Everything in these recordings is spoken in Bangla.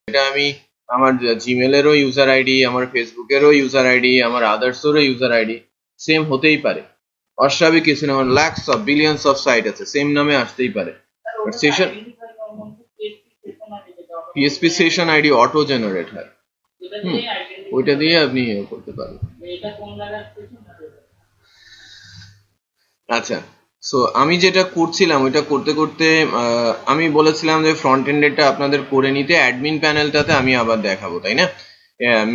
এটা আমি আমার জিমেলেরও ইউজার আইডি, আমার ফেসবুকেরও ইউজার আইডি, আমার আদার্সেরও ইউজার আইডি সেম হতেই পারে। অস্বাভাবিক কিছু না, আমার lakhs of billions of sight আছে, সেম নামে আসতেই পারে। Session PSP session ID auto generate হয়, ওইটা দিয়ে আপনি করতে পারেন। আচ্ছা, সো আমি যেটা করছিলাম ওইটা করতে করতে আমি বলেছিলাম যে ফ্রন্ট এন্ডেরটা আপনাদের করে নিতে, অ্যাডমিন প্যানেলটাতে আমি আবার দেখাবো, তাই না?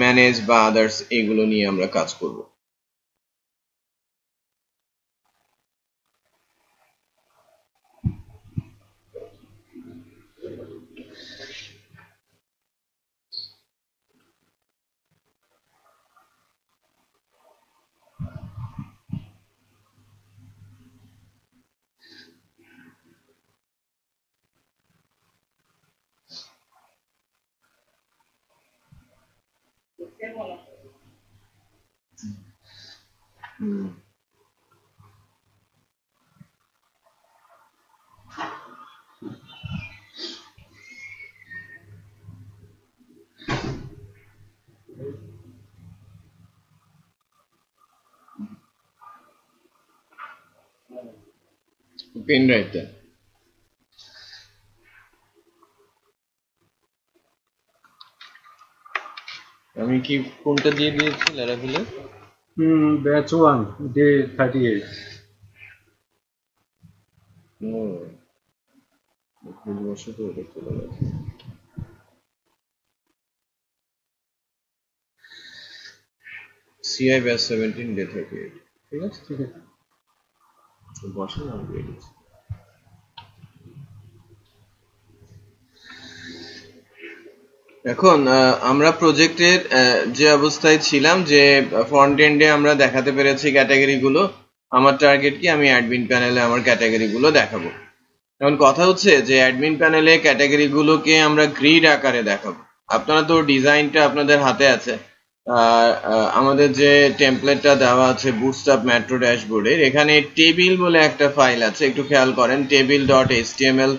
ম্যানেজ বা আদার্স এগুলো নিয়ে আমরা কাজ করব। পেন ড্রাইভটা আমি কি কোনটা দিয়ে দিয়েছি ল্যারাভেলে? Batch 1 day 38। CI batch 17 day 38, ঠিক আছে? ঠিক আছে, বসেন আমি দিয়ে দিচ্ছি। এখন আমরা প্রজেক্টের যে অবস্থায় ছিলাম, যে ফ্রন্ট এন্ডে আমরা দেখাতে পেরেছি ক্যাটাগরি গুলো, আমার টার্গেট কি আমি অ্যাডমিন প্যানেলে আমার ক্যাটাগরি গুলো দেখাবো। এখন কথা হচ্ছে যে অ্যাডমিন প্যানেলে ক্যাটাগরি গুলোকে আমরা গ্রিড আকারে দেখাবো। আপনারা তো ডিজাইনটা আপনাদের হাতে আছে, আমাদের যে টেমপ্লেটটা দেওয়া আছে বুটস্ট্র্যাপ মেট্রো ড্যাশবোর্ডের, এখানে টেবিল বলে একটা ফাইল আছে, একটু খেয়াল করেন, table.html।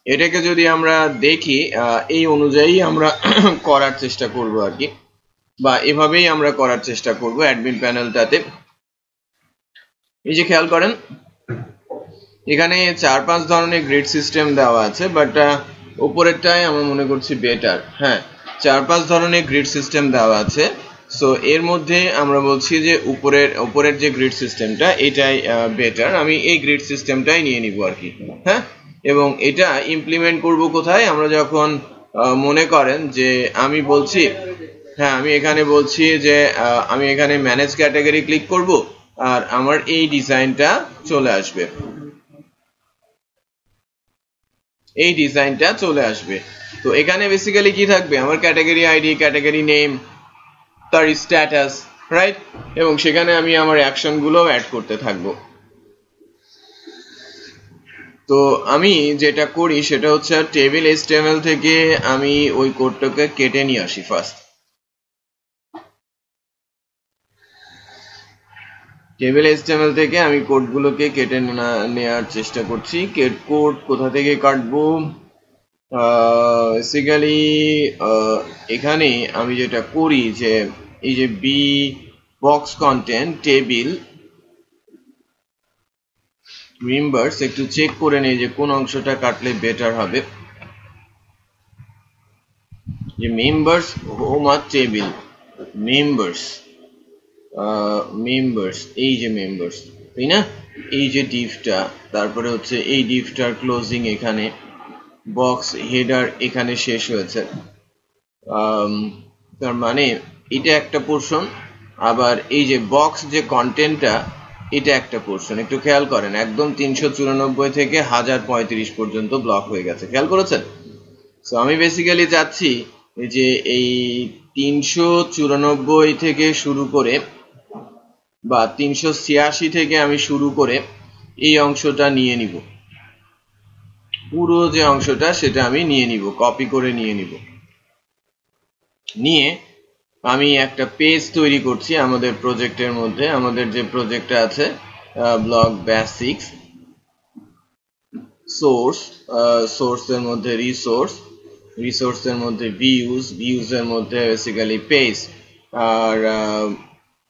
এটাকে যদি আমরা দেখি এই অনুযায়ী আমরা করার চেষ্টা করব আর কি, বা এভাবেই আমরা করার চেষ্টা করব অ্যাডমিন প্যানেলটাতে। এই যে খেয়াল করেন এখানে 4-5 ধরনের গ্রিড সিস্টেম দেওয়া আছে, বাট উপরেরটাই আমার মনে করছি বেটার। হ্যাঁ, 4-5 ধরনের গ্রিড সিস্টেম দেওয়া আছে। সো এর মধ্যে আমরা বলছি যে উপরের যে গ্রিড সিস্টেমটা এটাই বেটার, আমি এই গ্রিড সিস্টেমটাই নিয়ে নিব আর কি। হ্যাঁ, এবং এটা ইমপ্লিমেন্ট করব কোথায়? আমরা যখন মনে করেন যে আমি বলছি, হ্যাঁ আমি এখানে বলছি যে আমি এখানে ম্যানেজ ক্যাটাগরি ক্লিক করব আর আমার এই ডিজাইনটা চলে আসবে, এই ডিজাইনটা চলে আসবে। তো এখানে বেসিক্যালি কি থাকবে? আমার ক্যাটাগরি আইডি, ক্যাটাগরি নেম, তার স্ট্যাটাস, রাইট? এবং সেখানে আমি আমার অ্যাকশন গুলো অ্যাড করতে থাকবো। তো আমি যেটা করি সেটা হচ্ছে টেবিল HTML থেকে আমি ওই কোডটাকে কেটে নিয়ে আসি ফার্স্ট। টেবিল HTML থেকে আমি কোডগুলোকে কেটে নেওয়ার চেষ্টা করছি। কোড কোথা থেকে কাটবো? বেসিক্যালি এখানে আমি যেটা করি যে এই যে B box content table members, একটু চেক করে নেই যে কোন অংশটা কাটলে বেটার হবে। যে মেম্বার্স হোম আর টেবিল মেম্বার্স, মেম্বার্স, এই যে মেম্বার্স, তাই না? এই যে ডিভটা, তারপরে হচ্ছে এই ডিভটার ক্লোজিং এখানে, বক্স হেডার এখানে শেষ হয়েছে, তার মানে এটা একটা পোর্শন। আবার এই যে বক্স যে কন্টেন্টটা এটা একটা পোর্শন। একটু খেয়াল করেন একদম 394 থেকে 1035 পর্যন্ত ব্লক হয়ে গেছে, খেয়াল করেছেন? সো আমি বেসিক্যালি চাচ্ছি যে এই 394 থেকে শুরু করে বা 386 থেকে আমি শুরু করে এই অংশটা নিয়ে নিব, পুরো যে অংশটা সেটা আমি নিয়ে নিব, কপি করে নিয়ে নিব। নিয়ে আমি একটা পেজ তৈরি করছি আমাদের প্রজেক্টের মধ্যে। আমাদের যে প্রজেক্টটা আছে ব্লগ বেসিক্স, সোর্সের মধ্যে রিসোর্স, রিসোর্সের মধ্যে ভিউজ, ভিউজের মধ্যে বেসিক্যালি পেজ, আর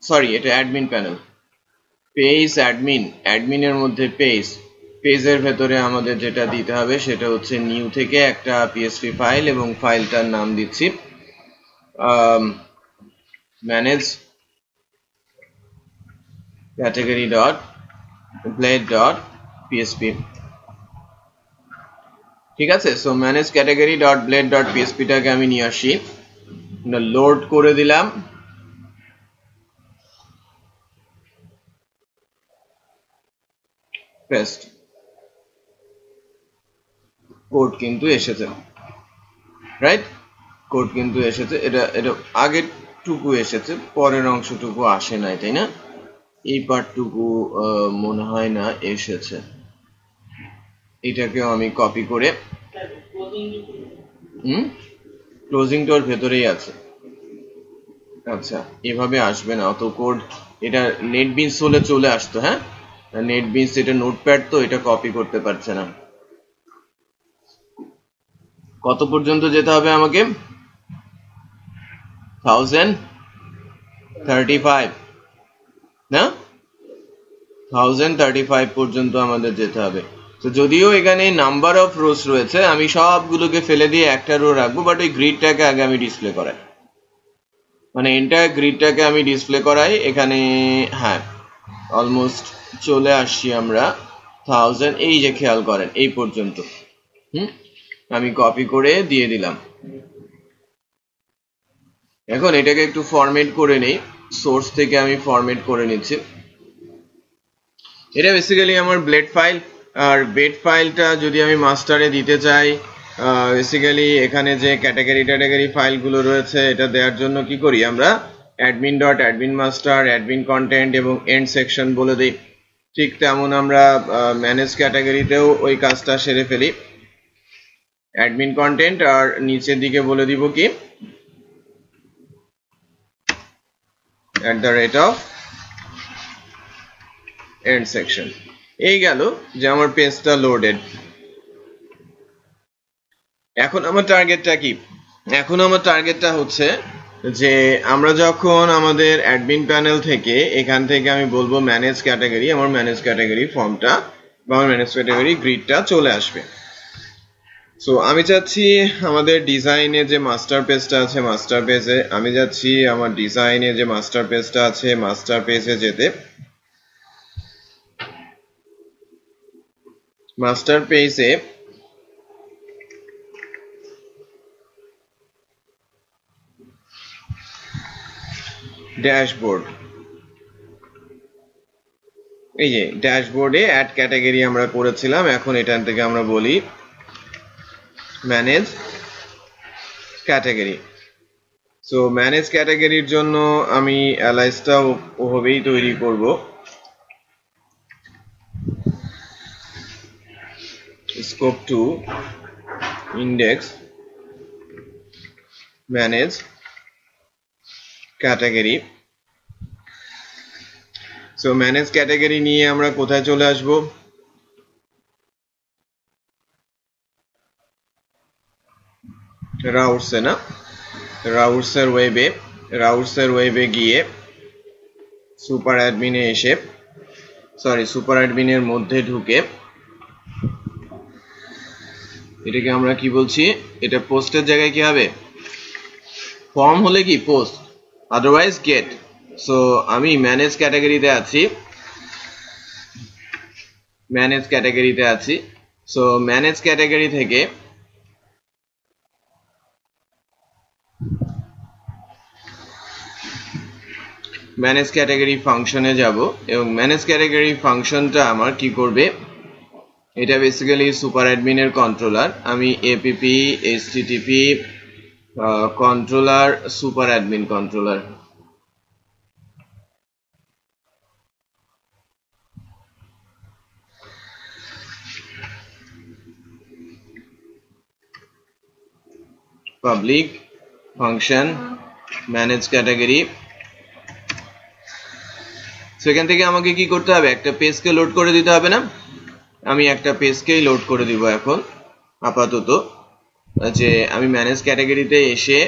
সরি এটা অ্যাডমিন প্যানেল, পেজ অ্যাডমিন, অ্যাডমিনের মধ্যে পেজ, পেজের ভেতরে আমাদের যেটা দিতে হবে সেটা হচ্ছে নিউ থেকে একটা পিএসপি ফাইল এবং ফাইলটার নাম দিচ্ছি manage category dot blade dot PHP. ঠিক আছে, so manage category dot blade dot পিএসপিটাকে আমি নিয়ে আসি, লোড করে দিলাম, পেস্ট, কোড কিন্তু এসেছে, রাইট? কোড কিন্তু এসেছে, এটা আগের টুকু এসেছে, পরের অংশটুকু আসে নাই, তাই না? এই পার্টটুকু মনে হয় না এসেছে, এটাকেও আমি কপি করে, ক্লোজিংটার ভেতরেই আছে। আচ্ছা, এভাবে আসবে না অত কোড, এটা নেটবিনস হলে চলে আসতো। হ্যাঁ, নেটবিনস এটা নোটপ্যাড, তো এটা কপি করতে পারছে না। কত পর্যন্ত যেতে হবে আমাকে? 1035 না, 1035 পর্যন্ত আমাদের যেতে হবে। তো যদিও এখানে নাম্বার অফ রোস রয়েছে, আমি সবগুলোকে ফেলে দিয়ে একটা রো রাখবো, বাট ওই গ্রিডটাকে আগে আমি ডিসপ্লে করাই, মানে এন্টায়ার গ্রিডটাকে আমি ডিসপ্লে করাই এখানে। হ্যাঁ, অলমোস্ট চলে আসছি আমরা 1000, এই যে খেয়াল করেন এই পর্যন্ত। আমি কপি করে দিয়ে দিলাম। এখন এটাকে একটু ফরম্যাট করে নেই, সোর্স থেকে আমি ফরম্যাট করে নিচ্ছি। এটা বেসিক্যালি আমার ব্লেড ফাইল, আর বেড ফাইলটা যদি আমি মাস্টারে দিতে চাই, বেসিক্যালি এখানে যে ক্যাটাগরি ফাইলগুলো রয়েছে এটা দেওয়ার জন্য কি করি আমরা, admin dot admin master, admin content এবং এন্ড সেকশন বলে দিই। ঠিক তেমন আমরা ম্যানেজ ক্যাটাগরিতেও ওই কাজটা সেরে ফেলি, অ্যাডমিন কন্টেন্ট, আর নিচের দিকে বলে দিব কি @ এন্ড সেকশন। এই গেল যে আমার পেজটা লোডেড। এখন আমার টার্গেটটা কি? এখন আমার টার্গেটটা হচ্ছে যে আমরা যখন আমাদের অ্যাডমিন প্যানেল থেকে, এখান থেকে আমি বলবো ম্যানেজ ক্যাটাগরি, আমার ম্যানেজ ক্যাটাগরি ফর্মটা বা আমার ম্যানেজ ক্যাটাগরি গ্রিডটা চলে আসবে। সো আমি চাচ্ছি আমাদের ডিজাইনে যে মাস্টার পেজটা আছে, মাস্টার পেজে আমি যাচ্ছি, আমার ডিজাইনে যে মাস্টার পেজটা আছে মাস্টার পেজে যেতে, মাস্টার পেজে ড্যাশবোর্ড, এই যে ড্যাশবোর্ডে অ্যাড ক্যাটাগরি আমরা করেছিলাম, এখন এখান থেকে আমরা বলি ম্যানেজ ক্যাটাগরি। সো ম্যানেজ ক্যাটাগরির জন্য আমি অ্যালাইসটা ওভাবেই তৈরি করব, scope two index manage category. So manage category নিয়ে আমরা কোথায় চলে আসব, রাউটসে, না রাউটসের ওয়েবে গিয়ে সুপার অ্যাডমিনে এসে, সরি সুপার অ্যাডমিনের মধ্যে ঢুকে, এটাকে আমরা কি বলছি, এটা পোস্টের জায়গায় কি হবে, ফর্ম হলে কি পোস্ট, আদারওয়াইজ গেট। সো আমি ম্যানেজ ক্যাটাগরিতে আছি, সো ম্যানেজ ক্যাটাগরি থেকে ম্যানেজ ক্যাটাগরি ফাংশনে যাব, এবং ম্যানেজ ক্যাটাগরি ফাংশনটা আমার কি করবে, এটা বেসিক্যালি সুপার অ্যাডমিনের কন্ট্রোলার। আমি APP HTTP controller super admin controller, public function manage category. সেখান থেকে আমাকে কি করতে হবে, একটা পেজকে লোড করে দিতে হবে না, আমি একটা পেজকেই লোড করে দিব এখন আপাতত। যে আমি ম্যানেজ ক্যাটাগরিতে এসে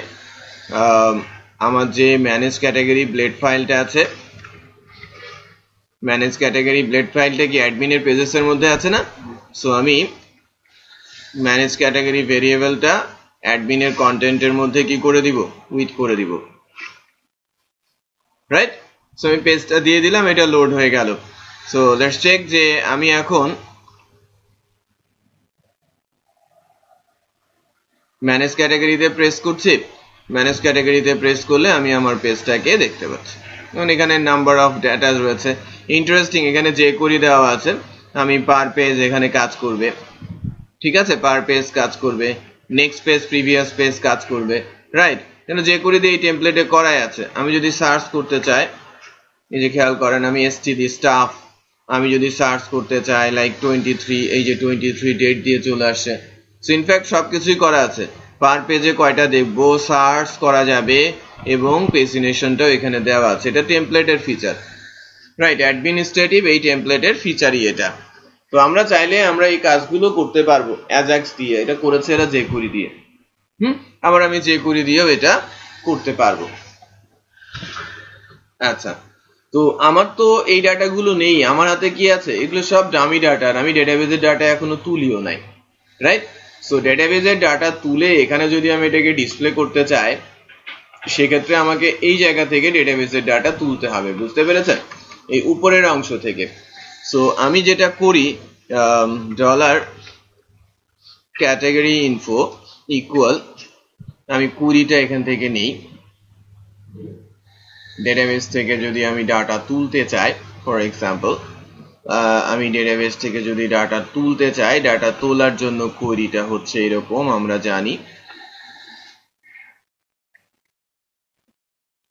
আমার যে ম্যানেজ ক্যাটাগরি ব্লেড ফাইলটা আছে, ম্যানেজ ক্যাটাগরি ব্লেড ফাইলটা কি অ্যাডমিনের পেজেসের মধ্যে আছে না? সো আমি ম্যানেজ ক্যাটাগরি ভেরিয়েবলটা অ্যাডমিনের কন্টেন্টের মধ্যে কি করে দিব, উইথ করে দিব, রাইট? সো আমি পেজটা দিয়ে দিলাম, এটা লোড হয়ে গেল। সো লেটস চেক যে আমি এখন ম্যানেজ ক্যাটাগরিতে প্রেস করছি, ম্যানেজ ক্যাটাগরিতে প্রেস করলে আমি আমার পেজটাকে দেখতে পাচ্ছি। এখন এখানে নাম্বার অফ ডেটা রয়েছে, ইন্টারেস্টিং, এখানে যে কোরি দেওয়া আছে, আমি পার পেজ এখানে কাজ করবে, ঠিক আছে, পার পেজ কাজ করবে, নেক্সট পেজ প্রিভিয়াস পেজ কাজ করবে, রাইট? কেন যে কোরি দিয়ে এই টেমপ্লেটে করাই আছে। আমি যদি সার্চ করতে চাই, এই যে খেয়াল করেন আমি এসটিডি স্টাফ, আমি যদি সার্চ করতে চাই লাইক 23, এই যে 23 ডেট দিয়ে চলে আসছে। সো ইনফ্যাক্ট সবকিছুই করা আছে, পার পেজে কয়টা দেখবো সার্চ করা যাবে এবং পেজিনেশনটাও এখানে দেওয়া আছে। এটা টেমপ্লেটের ফিচার, রাইট? অ্যাডমিনিস্ট্রেটিভ এই টেমপ্লেটের ফিচারই এটা। তো আমরা চাইলে আমরা এই কাজগুলো করতে পারবো অ্যাজাক্স দিয়ে, এটা করেছে এরা জেকুরি দিয়ে, আবার আমি জেকুরি দিয়েও এটা করতে পারবো। আচ্ছা, তো আমার তো এই ডাটাগুলো নেই, আমার হাতে কি আছে, এগুলো সব ডামি ডাটা, আর আমি ডেটাবেজের ডাটা এখনো তুলিও নাই, রাইট? সো ডেটাবেজের ডাটা তুলে এখানে যদি আমি এটাকে ডিসপ্লে করতে চাই, সেক্ষেত্রে আমাকে এই জায়গা থেকে ডেটাবেজের ডাটা তুলতে হবে, বুঝতে পেরেছেন? এই উপরের অংশ থেকে। সো আমি যেটা করি, ডলার ক্যাটাগরি ইনফো ইকুয়াল, আমি কুড়িটা এখান থেকে নিই, ডেটাবেস থেকে যদি আমি ডাটা তুলতে চাই, ফর এক্সাম্পল আমি ডেটাবেস থেকে যদি ডাটা তুলতে চাই, ডাটা তোলার জন্য কোয়েরিটা হচ্ছে এরকম, আমরা জানি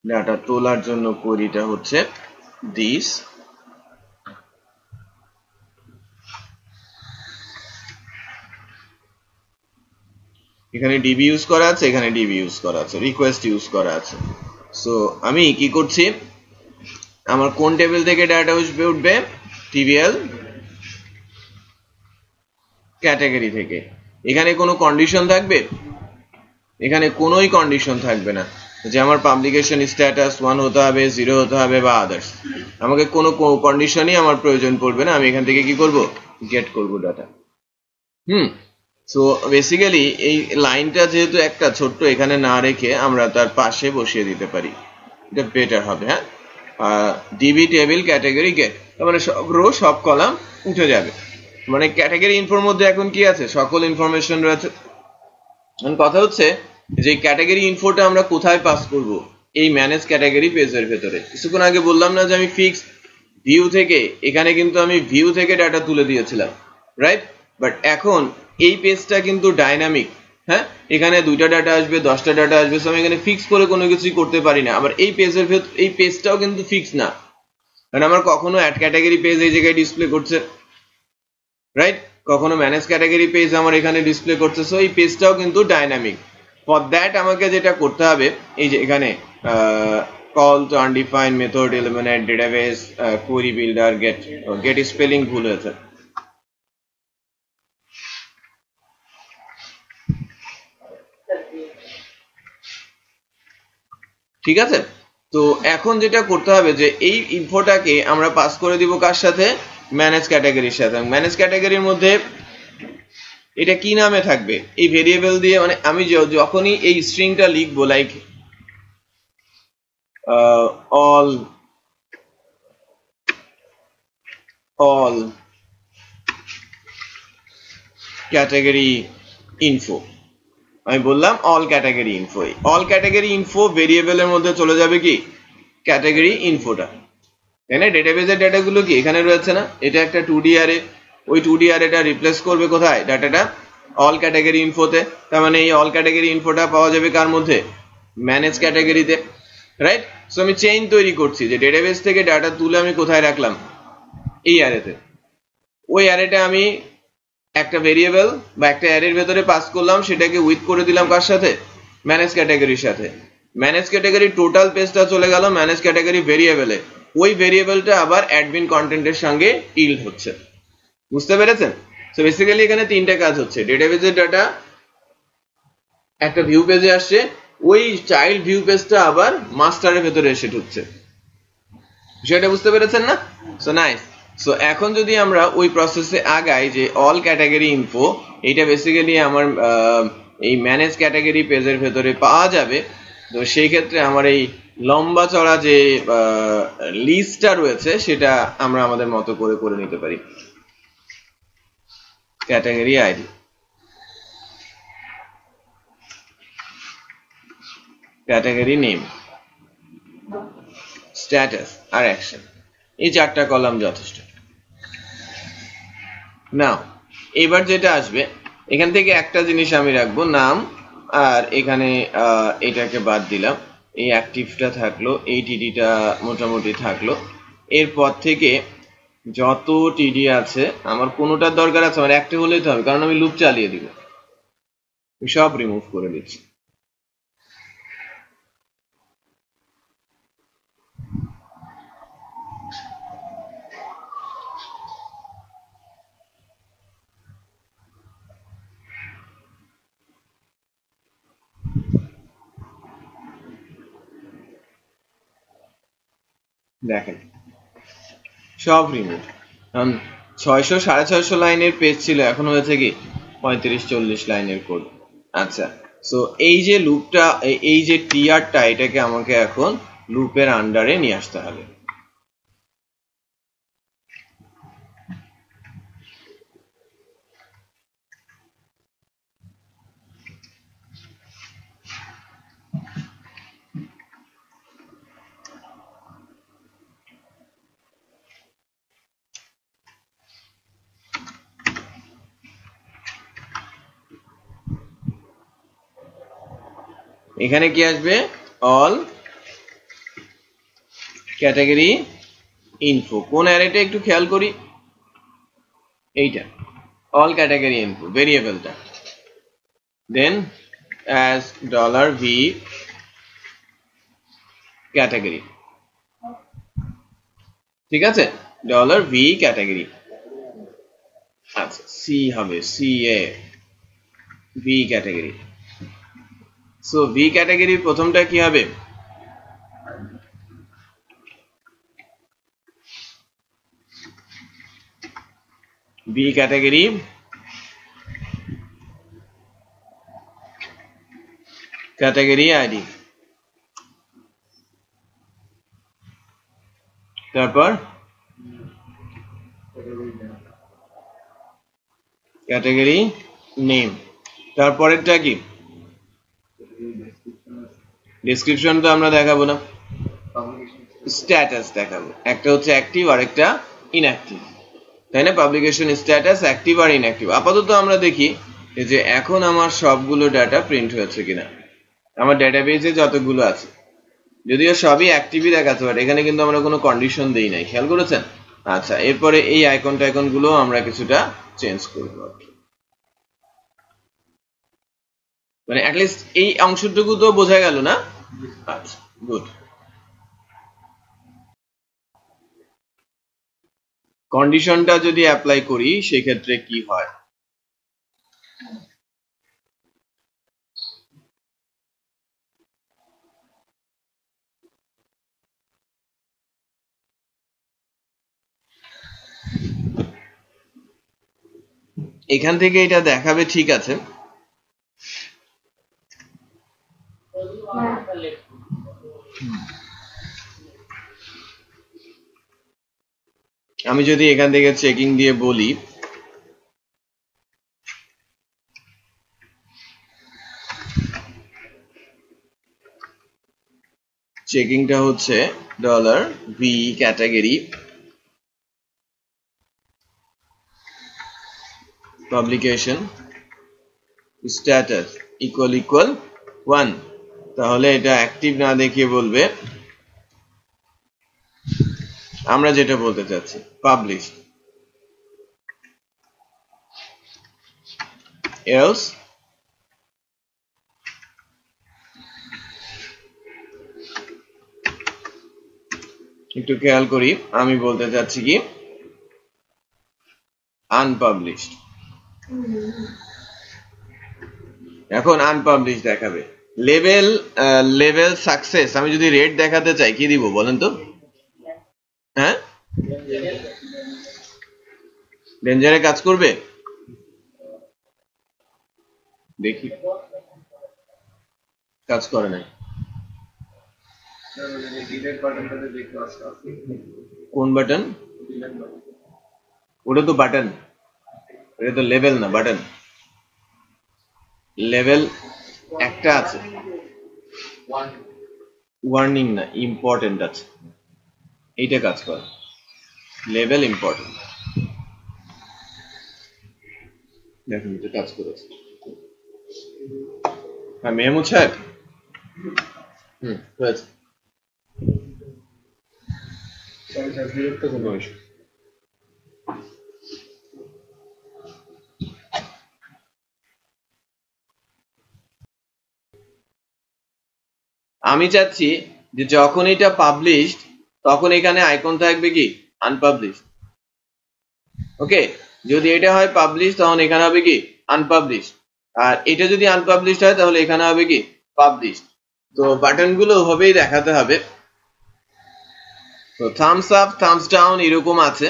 ডাটা তোলার জন্য কোয়েরিটা হচ্ছে দিস। এখানে ডিবি ইউজ করা আছে, এখানে ডিবি ইউজ করা আছে, রিকোয়েস্ট ইউজ করা আছে। সো আমি কি করছি, আমার কোন টেবিল থেকে ডাটা উঠবে, টিবিএল ক্যাটাগরি থেকে। এখানে কোনো কন্ডিশন থাকবে, এখানে কোনোই কন্ডিশন থাকবে না যে আমার পাবলিকেশন স্ট্যাটাস 1 হতে হবে, 0 হতে হবে বা আদার্স। আমাকে কোনো কন্ডিশনই আমার প্রয়োজন পড়বে না, আমি এখান থেকে কি করব, গেট করব ডাটা। সো বেসিক্যালি এই লাইনটা যেহেতু একটা ছোট্ট, এখানে না রেখে আমরা তার পাশে বসিয়ে দিতে পারি, এটা বেটার হবে। হ্যাঁ, ডিবি টেবিল ক্যাটাগরি গেট, তার মানে সব রো সব কলাম উঠে যাবে, মানে ক্যাটাগরি ইনফোর মধ্যে এখন কি আছে, সকল ইনফরমেশন রয়েছে। কথা হচ্ছে যে ক্যাটাগরি ইনফোটা আমরা কোথায় পাস করব, এই ম্যানেজ ক্যাটাগরি পেজের ভেতরে। কিছুক্ষণ আগে বললাম না যে আমি ফিক্স ভিউ থেকে, এখানে কিন্তু আমি ভিউ থেকে ডাটা তুলে দিয়েছিলাম, রাইট? বাট এখন এই পেজটা কিন্তু ডাইনামিক, হ্যাঁ, এখানে 2টা ডাটা আসবে, 10টা ডাটা আসবে, সো আমি এখানে ফিক্স করে কোনো কিছুই করতে পারি না। আবার এই পেজের ভেতর, এই পেজটাও কিন্তু ফিক্স না, কারণ আমার কখনো অ্যাড ক্যাটাগরি পেজ এই জায়গায় ডিসপ্লে করছে, রাইট? কখনো ম্যানেজ ক্যাটাগরি পেজ আমার এখানে ডিসপ্লে করছে, সো এই পেজটাও কিন্তু ডাইনামিক। ফর দ্যাট আমাকে যেটা করতে হবে, এই যে এখানে call to undefined method Illuminate database query builder get spelling ভুল হয়েছে, ঠিক আছে? তো এখন যেটা করতে হবে যে এই ইনফোটাকে আমরা পাস করে দিব কার সাথে, ম্যানেজ ক্যাটাগরির সাথে। ম্যানেজ ক্যাটাগরির মধ্যে এটা কি নামে থাকবে, এই ভেরিয়েবল দিয়ে, মানে আমি যখনই এই স্ট্রিংটা লিখবো লাইক all category info, আমি বললাম all category info, all category info ভেরিয়েবলের মধ্যে চলে যাবে কি ক্যাটাগরি ইনফোটা, তাই না? ডেটাবেজের ডাটাগুলো কি এখানে রয়েছে না, এটা একটা 2D অ্যারে, ওই 2D অ্যারেটা রিপ্লেস করবে কোথায়, ডাটাটা অল ক্যাটাগরি ইনফোতে। তার মানে এই অল ক্যাটাগরি ইনফোটা পাওয়া যাবে কার মধ্যে, ম্যানেজ ক্যাটাগরিতে, রাইট? সো আমি চেইন তৈরি করছি যে ডেটাবেজ থেকে ডাটা তুলে আমি কোথায় রাখলাম, এই অ্যারেতে। ওই অ্যারেটা আমি একটা ভেরিয়েবল বা একটা অ্যারের ভেতরে পাস করলাম, সেটাকে উইথ করে দিলাম কার সাথে, ম্যানেজ ক্যাটাগরির সাথে। ম্যানেজ ক্যাটাগরি টোটাল পেজটা চলে গেল ম্যানেজ ক্যাটাগরি ভেরিয়েবলে, ওই ভেরিয়েবলটা আবার অ্যাডমিন কন্টেন্টের সঙ্গে ইল্ড হচ্ছে, বুঝতে পেরেছেন? সো বেসিক্যালি এখানে 3টে কাজ হচ্ছে, ডেটাবেজের ডাটা একটা ভিউ পেজে আসছে, ওই চাইল্ড ভিউ পেজটা আবার মাস্টারের ভেতরে এসে ঢুকছে। বিষয়টা বুঝতে পেরেছেন না? So nice. সো এখন যদি আমরা ওই প্রসেসে আগাই যে অল ক্যাটাগরি ইনফো, এটা বেসিক্যালি আমার এই ম্যানেজ ক্যাটাগরি পেজের ভেতরে পাওয়া যাবে। তো সেই ক্ষেত্রে আমার এই লম্বা চড়া যে লিস্টটা রয়েছে সেটা আমরা আমাদের মতো করে করে নিতে পারি। Category ID, category name, status আর অ্যাকশন, এই 4টা কলাম যথেষ্ট। নাও এবার যেটা আসবে, এখান থেকে একটা জিনিস আমি রাখবো, নাম, আর এখানে এটাকে বাদ দিলাম, এই অ্যাক্টিভটা থাকলো, এই টিডিটা মোটামুটি থাকলো। এরপর থেকে যত টিডি আছে আমার কোনোটার দরকার আছে, আমার একটা হলেই তো হবে, কারণ আমি লুপ চালিয়ে দিব। সব রিমুভ করে দিচ্ছি। দেখেন সব রিমুভ। কারণ 600 650 লাইনের পেজ ছিল, এখন হয়েছে কি 35-40 লাইনের কোড। আচ্ছা, সো এই যে লুপটা, এই যে টিআরটা, এটাকে আমাকে এখন লুপের আন্ডারে নিয়ে আসতে হবে। এখানে কি আসবে? All category info. কোন অ্যারেটা একটু খেয়াল করি, এইটা অল ক্যাটাগরি ইনফো ভেরিয়েবলটা। দেন অ্যাজ $v ক্যাটাগরি, ঠিক আছে, $v ক্যাটাগরি। আচ্ছা, সি হবে, CA V category. So V ক্যাটাগরির প্রথমটা কি হবে? V ক্যাটাগরি ক্যাটাগরি আইডি, তারপর ক্যাটাগরি নেম, তারপরেরটা কি? ডেসক্রিপশন তো আমরা দেখাবো না, স্ট্যাটাস দেখাবো। একটা হচ্ছে অ্যাক্টিভ আর একটা ইনঅ্যাক্টিভ, তাই না? পাবলিকেশন স্ট্যাটাস অ্যাক্টিভ আর ইনঅ্যাক্টিভ। আপাতত আমরা দেখি যে এখন আমার সবগুলো ডাটা প্রিন্ট হয়েছে কিনা, আমার ডেটাবেজে যতগুলো আছে। যদিও সবই অ্যাক্টিভই দেখাতে পারে, এখানে কিন্তু আমরা কোনো কন্ডিশন দেই নাই, খেয়াল করেছেন? আচ্ছা, এরপরে এই আইকন টাইকন গুলো আমরা কিছুটা চেঞ্জ করবো, মানে অ্যাটলিস্ট এই অংশটুকু তো বোঝা গেল না? আচ্ছা, গুড। কন্ডিশনটা যদি অ্যাপ্লাই করি সেক্ষেত্রে কি হয়? এখান থেকে এটা দেখাবে, ঠিক আছে, আমি যদি এখান থেকে চেকিং দিয়ে বলি, চেকিংটা হচ্ছে $v category publication status equal 1, তাহলে এটা অ্যাক্টিভ না দেখিয়ে বলবে আমরা যেটা বলতে চাচ্ছি, পাবলিশ এলস একটু খেয়াল করি, আমি বলতে চাচ্ছি কি আনপাবলিশড। এখন আনপাবলিশ দেখাবে। লেভেল লেভেল সাকসেস আমি যদি রেট দেখাতে চাই কি দিব বলেন তো? হ্যাঁ, ডেঞ্জারে কাজ করবে? দেখি, কাজ করে নাই। কোন বাটন? ওটা তো বাটন, এটা তো লেভেল না, বাটন। লেভেল একটা আছে, ওয়ার্নিং না, ইম্পর্টেন্ট আছে, এইটা কাজ করে। লেভেল ইম্পর্টেন্ট, দেখুন এটা কাজ করেছে। হ্যাঁ, মেহমুদ সাহেব, হয়েছে। আমি চাচ্ছি যে যখন এটা পাবলিশড তখন এখানে আইকন থাকবে কি আনপাবলিশ। ওকে, যদি এটা হয় পাবলিশ তখন এখানে হবে কি আনপাবলিশ, আর এটা যদি আনপাবলিশড হয় তাহলে এখানে হবে কি পাবলিশ। তো বাটন গুলো ওভাবেই দেখাতে হবে। তো থামস আপ থামস ডাউন এরকম আছে।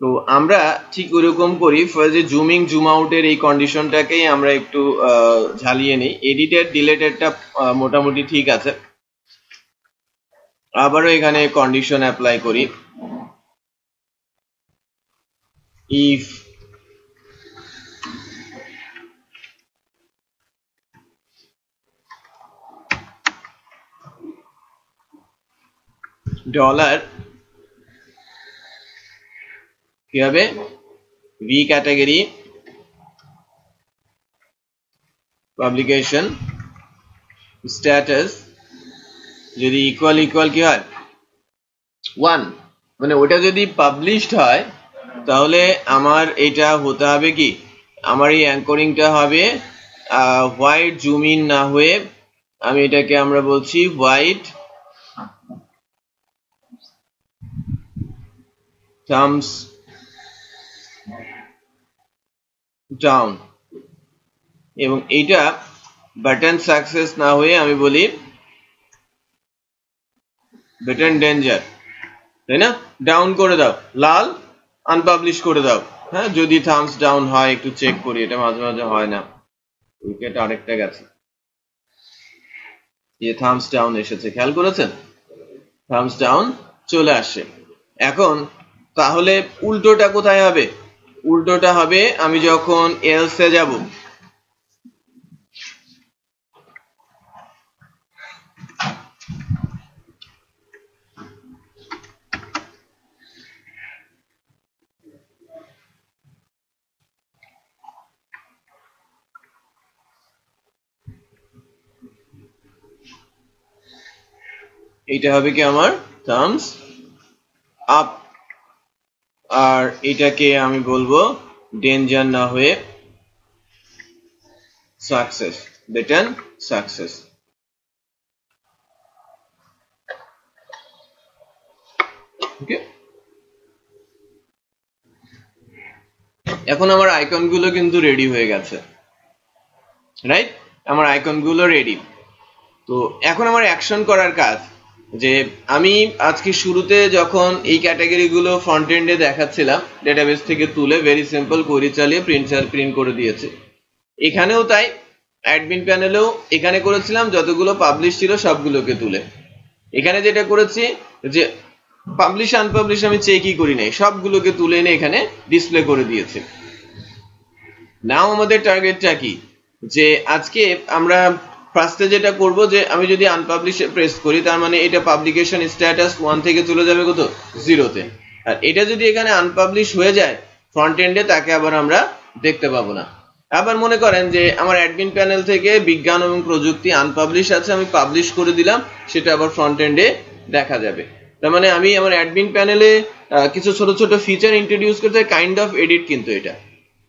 তো আমরা ঠিক ওরকম করি, ফার্স্টে জুমিং জুম আউটের এই কন্ডিশনটাকেই আমরা একটু ঝালিয়ে নিই। এডিটেড ডিলেটেডটা মোটামুটি ঠিক আছে। আবারও এখানে কন্ডিশন অ্যাপ্লাই করি, ইফ ডলার কি হবে ভি ক্যাটাগরি পাবলিকেশন স্ট্যাটাস যদি ইকুয়াল ইকুয়াল কি হয় 1, মানে ওটা যদি পাবলিশড হয় তাহলে আমার এটা হতে হবে কি, আমার এই অ্যাঙ্করিংটা হবে হোয়াইট জুম ইন না হয়ে আমি এটাকে আমরা বলছি হোয়াইট থামস ডাউন, এবং এইটা বাটন সাকসেস না হয়ে আমি বলি বাটন ডেঞ্জার, তাই না? ডাউন করে দাও, লাল আনপাবলিশ করে দাও। হ্যাঁ, যদি থামস ডাউন হয় একটু চেক করি, এটা মাঝে মাঝে হয় না। উইকেট আরেকটা গেছে, যে থামস ডাউন এসেছে, খেয়াল করেছেন? থামস ডাউন চলে আসছে। এখন তাহলে উল্টোটা কোথায় হবে? উল্টোটা হবে আমি যখন এলসে যাব, এইটা হবে কি আমার থামস আপ, আর এটাকে আমি বলবো ডেঞ্জার না হয়ে সাকসেস, বাটন সাকসেস। ওকে, এখন আমার আইকন গুলো কিন্তু রেডি হয়ে গেছে, রাইট? আমার আইকন গুলো রেডি। তো এখন আমার অ্যাকশন করার কাজ, যে আমি আজকে শুরুতে যখন এই ক্যাটাগরি গুলো ফ্রন্ট এন্ডে দেখাচ্ছিলাম ডেটাবেস থেকে তুলে ভেরি সিম্পল কোয়েরি চালিয়ে প্রিন্ট করে দিয়েছি। এখানেও তাই, অ্যাডমিন প্যানেলেও এখানে করেছিলাম যতগুলো পাবলিশ ছিল সবগুলোকে তুলে। এখানে যেটা করেছি যে পাবলিশ আনপাবলিশ আমি চেকই করি নাই, সবগুলোকে তুলে এনে এখানে ডিসপ্লে করে দিয়েছি। নাও আমাদের টার্গেটটা কি, যে আজকে আমরা ফার্স্টে যেটা করব, যে আমি যদি আনপাবলিশে প্রেস করি তার মানে এটা পাবলিকেশন স্ট্যাটাস 1 থেকে চলে যাবে কত 0-তে, আর এটা যদি এখানে আনপাবলিশ হয়ে যায় ফ্রন্ট এন্ডে তাকে আবার আমরা দেখতে পাবো না। আবার মনে করেন যে আমার অ্যাডমিন প্যানেল থেকে বিজ্ঞান এবং প্রযুক্তি আনপাবলিশ আছে, আমি পাবলিশ করে দিলাম, সেটা আবার ফ্রন্ট এন্ডে দেখা যাবে। তার মানে আমি আমার অ্যাডমিন প্যানেলে কিছু ছোট ছোট ফিচার ইন্ট্রোডিউস করতে, কাইন্ড অফ এডিট কিন্তু এটা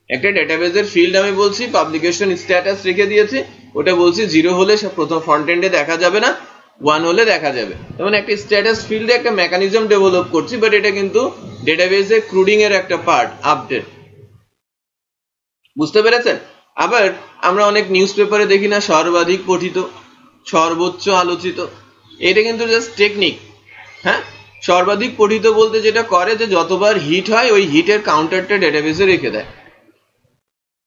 একটা ডেটাবেসের ফিল্ড আমি বলছি পাবলিকেশন স্ট্যাটাস রেখে দিয়েছি, ওটা বলছি 0 হলে প্রথম ফ্রন্ট এন্ডে দেখা যাবে না, 1 হলে দেখা যাবে। যেমন একটা স্ট্যাটাস ফিল্ডে একটা মেকানিজম ডেভেলপ করছি, বাট এটা কিন্তু ডেটাবেসে ক্রুডিং এর একটা পার্ট, আপডেট। বুঝতে পেরেছেন? আবার আমরা অনেক নিউজ পেপারে দেখি না সর্বাধিক পঠিত, সর্বোচ্চ আলোচিত, এটা কিন্তু জাস্ট টেকনিক। হ্যাঁ, সর্বাধিক পঠিত বলতে যেটা করে যে যতবার হিট হয় ওই হিটের কাউন্টারটা ডেটাবেসে রেখে দেয়।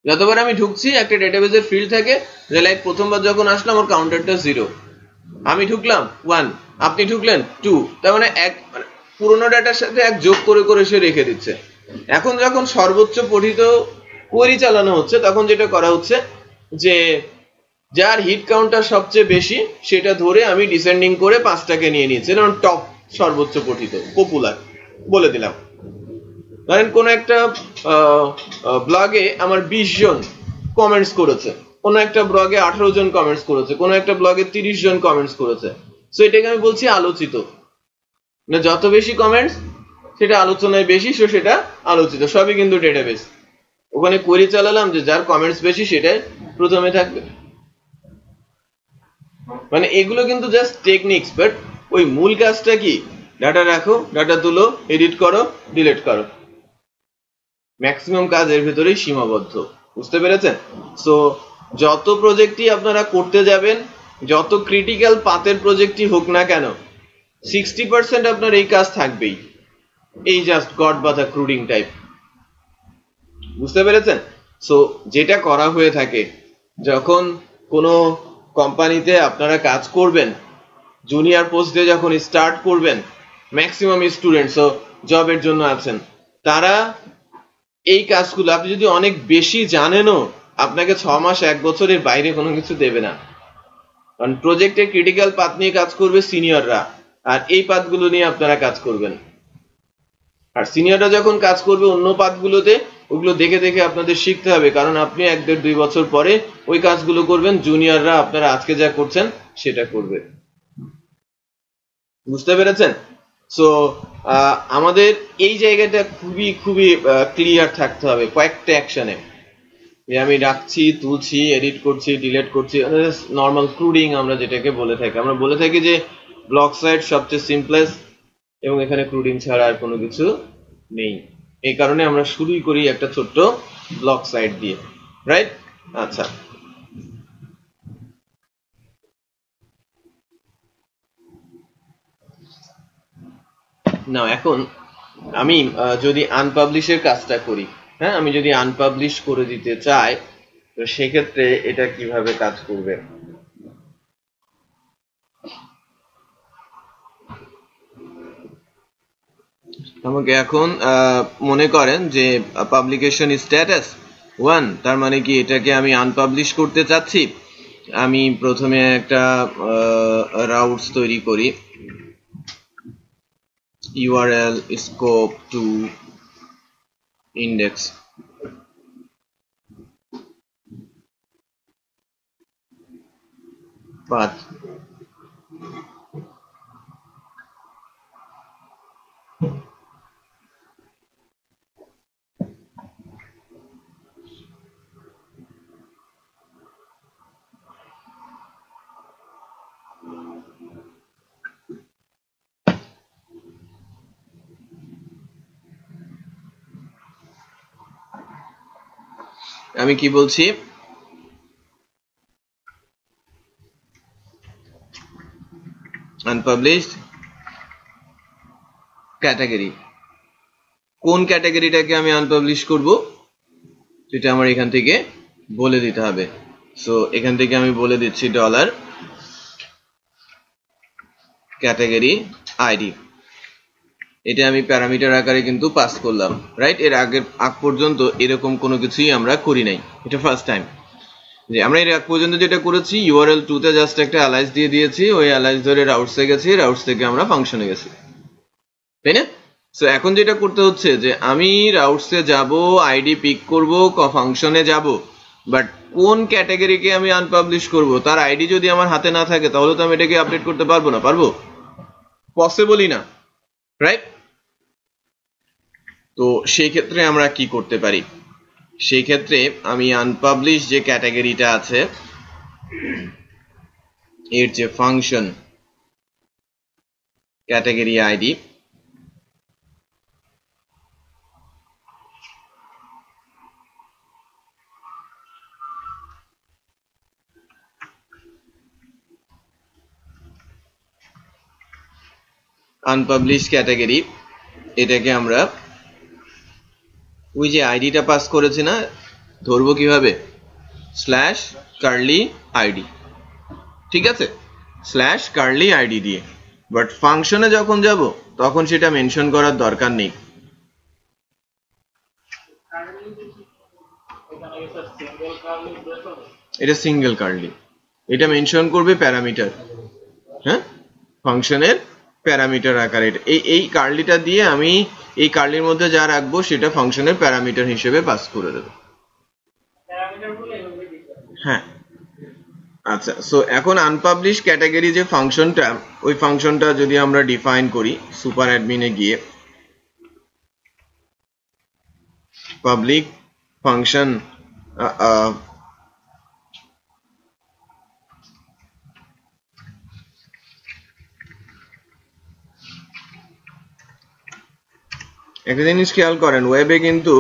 যতবার আমি ঢুকছি একটা ডেটাবেসের ফিল্ড থাকে যে লাইক প্রথমবার যখন আসলাম ওর কাউন্টারটা 0, আমি ঢুকলাম 1, আপনি ঢুকলেন 2, তার মানে পুরোনো ডাটার সাথে এক যোগ করে করে সে রেখে দিচ্ছে। এখন যখন সর্বোচ্চ পঠিত কোয়েরি চালানো হচ্ছে তখন যেটা করা হচ্ছে যে যার হিট কাউন্টার সবচেয়ে বেশি সেটা ধরে আমি ডিসেন্ডিং করে 5টাকে নিয়ে নিয়েছি, যেমন টপ সর্বোচ্চ পঠিত পপুলার বলে দিলাম। ধরেন কোন একটা ব্লগে আমার 20 জন কমেন্টস করেছে, কোন একটা ব্লগে 18 জন কমেন্টস করেছে, কোন একটা ব্লগে 30 জন কমেন্টস করেছে, সো এটাকে আমি বলছি আলোচিত। মানে যত বেশি কমেন্টস সেটা আলোচনায় বেশি, সো সেটা আলোচিত। সবই কিন্তু ডেটাবেস। ওখানে কোয়েরি চালালাম যে যার কমেন্টস বেশি সেটাই প্রথমে থাকবে। মানে এগুলো কিন্তু জাস্ট টেকনিক্স, বাট ওই মূল কাজটা কি? ডাটা রাখো, ডাটা তুলো, এডিট করো, ডিলিট করো। ম্যাক্সিমাম কাজ এর ভেতরেই সীমাবদ্ধ। বুঝতে পেরেছেন? সো যত প্রজেক্টই আপনারা করতে যাবেন, যত ক্রিটিক্যাল পাথের প্রজেক্টই হোক না কেন, 60% আপনার এই কাজ থাকবেই। এই জাস্ট গড বাঁধা ক্রুডিং টাইপ। বুঝতে পেরেছেন? সো যেটা করা হয়ে থাকে যখন কোনো কোম্পানিতে আপনারা কাজ করবেন, জুনিয়র পোস্টে যখন স্টার্ট করবেন, ম্যাক্সিমাম স্টুডেন্টসও জবের জন্য আছেন, তারা এই কাজগুলো আপনি যদি অনেক বেশি জানেনও আপনাকে 6 মাস 1 বছরের বাইরে কোনো কিছু দেবে না। কারণ প্রজেক্টের ক্রিটিক্যাল পাথ নিয়ে কাজ করবে সিনিয়ররা, আর এই পাথগুলো নিয়ে আপনারা কাজ করবেন। আর সিনিয়ররা যখন কাজ করবে অন্য পাথগুলোতে, ওগুলো দেখে দেখে আপনাদের শিখতে হবে, কারণ আপনি 1-1.5-2 বছর পরে ওই কাজগুলো করবেন, জুনিয়ররা আপনারা আজকে যা করছেন সেটা করবে। বুঝতে পেরেছেন? সো আমাদের এই জায়গাটা খুবই খুবই ক্লিয়ার থাকতে হবে কয়েকটা অ্যাকশনে, যে আমি রাখছি, তুলছি, এডিট করছি, ডিলিট করছি, নর্মাল ক্রুডিং আমরা যেটাকে বলে থাকি। আমরা বলে থাকি যে ব্লক সাইট সবচেয়ে সিম্পলেস্ট এবং এখানে ক্রুডিং ছাড়া আর কোনো কিছু নেই। এই কারণে আমরা শুরুই করি একটা ছোট্ট ব্লক সাইট দিয়ে, রাইট? আচ্ছা, না এখন আমি যদি আনপাবলিশের কাজটা করি, হ্যাঁ, আমি যদি আনপাবলিশ করে দিতে চাই, তো সেক্ষেত্রে এটা কিভাবে কাজ করবে? আমাকে এখন মনে করেন যে পাবলিকেশন স্ট্যাটাস 1, তার মানে কি এটাকে আমি আনপাবলিশ করতে চাচ্ছি। আমি প্রথমে একটা রাউটস তৈরি করি, URL scope to index, path, আমি কি বলছি, আনপাবলিশড ক্যাটাগরি। কোন ক্যাটাগরিটাকে আমি আনপাবলিশ করব সেটা আমার এখান থেকে বলে দিতে হবে। সো এখান থেকে আমি বলে দিচ্ছি ডলার ক্যাটাগরি আইডি। এটা আমি প্যারামিটার আকারে কিন্তু পাস করলাম, রাইট? এর আগ পর্যন্ত এরকম কোনো কিছুই আমরা করি নাই, এটা ফার্স্ট টাইম যে আমরা এর আগ পর্যন্ত যেটা করেছি URL 2 তে জাস্ট একটা অ্যালাইস দিয়ে দিয়েছি, ওই অ্যালাইস ধরে রাউটসে গেছি, রাউটস থেকে আমরা ফাংশনে গেছি, তাই না? সো এখন যেটা করতে হচ্ছে যে আমি রাউটসে যাব, আইডি পিক করব, ফাংশনে যাব, বাট কোন ক্যাটাগরিকে আমি আনপাবলিশ করব তার আইডি যদি আমার হাতে না থাকে তাহলে তো আমি এটাকে আপডেট করতে পারবো না, পারবো? পসিবলই না, রাইট? তো সেই ক্ষেত্রে আমরা কি করতে পারি? সেই ক্ষেত্রে আমি আনপাবলিশ যে ক্যাটাগরিটা আছে এর যে function category ID, unpublish category, এটাকে আমরা ওই যে আইডিটা পাস করেছি না, ধরবো কিভাবে, স্ল্যাশ কার্লি আইডি, ঠিক আছে, স্ল্যাশ কার্লি আইডি দিয়ে। বাট ফাংশনে যখন যাব তখন সেটা মেনশন করার দরকার নেই। এটা সিঙ্গেল কার্লি, এটা মেনশন করবে প্যারামিটার, হ্যাঁ, ফাংশনের প্যারামিটার আকারে। এই কার্লিটা দিয়ে আমি এই কার্লির মধ্যে যা রাখবো সেটা ফাংশনের প্যারামিটার হিসেবে পাস করে দেবো। হ্যাঁ, আচ্ছা, সো এখন আনপাবলিশ ক্যাটাগরি যে ফাংশনটা, ওই ফাংশনটা যদি আমরা ডিফাইন করি সুপার অ্যাডমিনে গিয়ে, পাবলিক ফাংশন একটা জিনিস খেয়াল করেন, ওয়েবে কিন্তু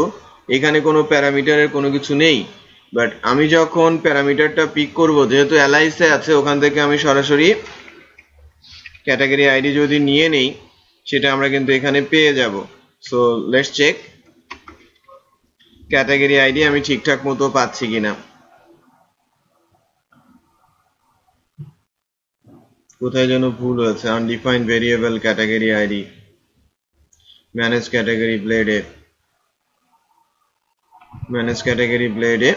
এখানে কোনো প্যারামিটারের কোনো কিছু নেই, বাট আমি যখন প্যারামিটারটা পিক করব, যেহেতু অ্যালাইসে আছে, ওখান থেকে আমি সরাসরি ক্যাটাগরি আইডি যদি নিয়ে নেই সেটা আমরা কিন্তু এখানে পেয়ে যাব। So let's check category ID আমি ঠিকঠাক মতো পাচ্ছি কিনা। কোথায় যেন ভুল হয়েছে, undefined variable category ID, manage category ব্লেডে, ম্যানেজ ক্যাটাগরি ব্লেডে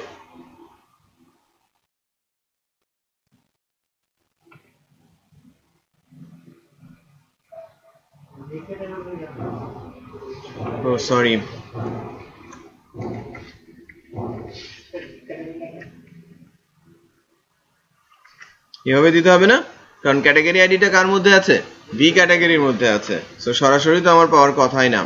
ও সরি, এভাবে দিতে হবে না, কারণ ক্যাটাগরি আইডিটা কার মধ্যে আছে, বি ক্যাটাগরির মধ্যে আছে, সো সরাসরি তো আমার পাওয়ার কথাই না।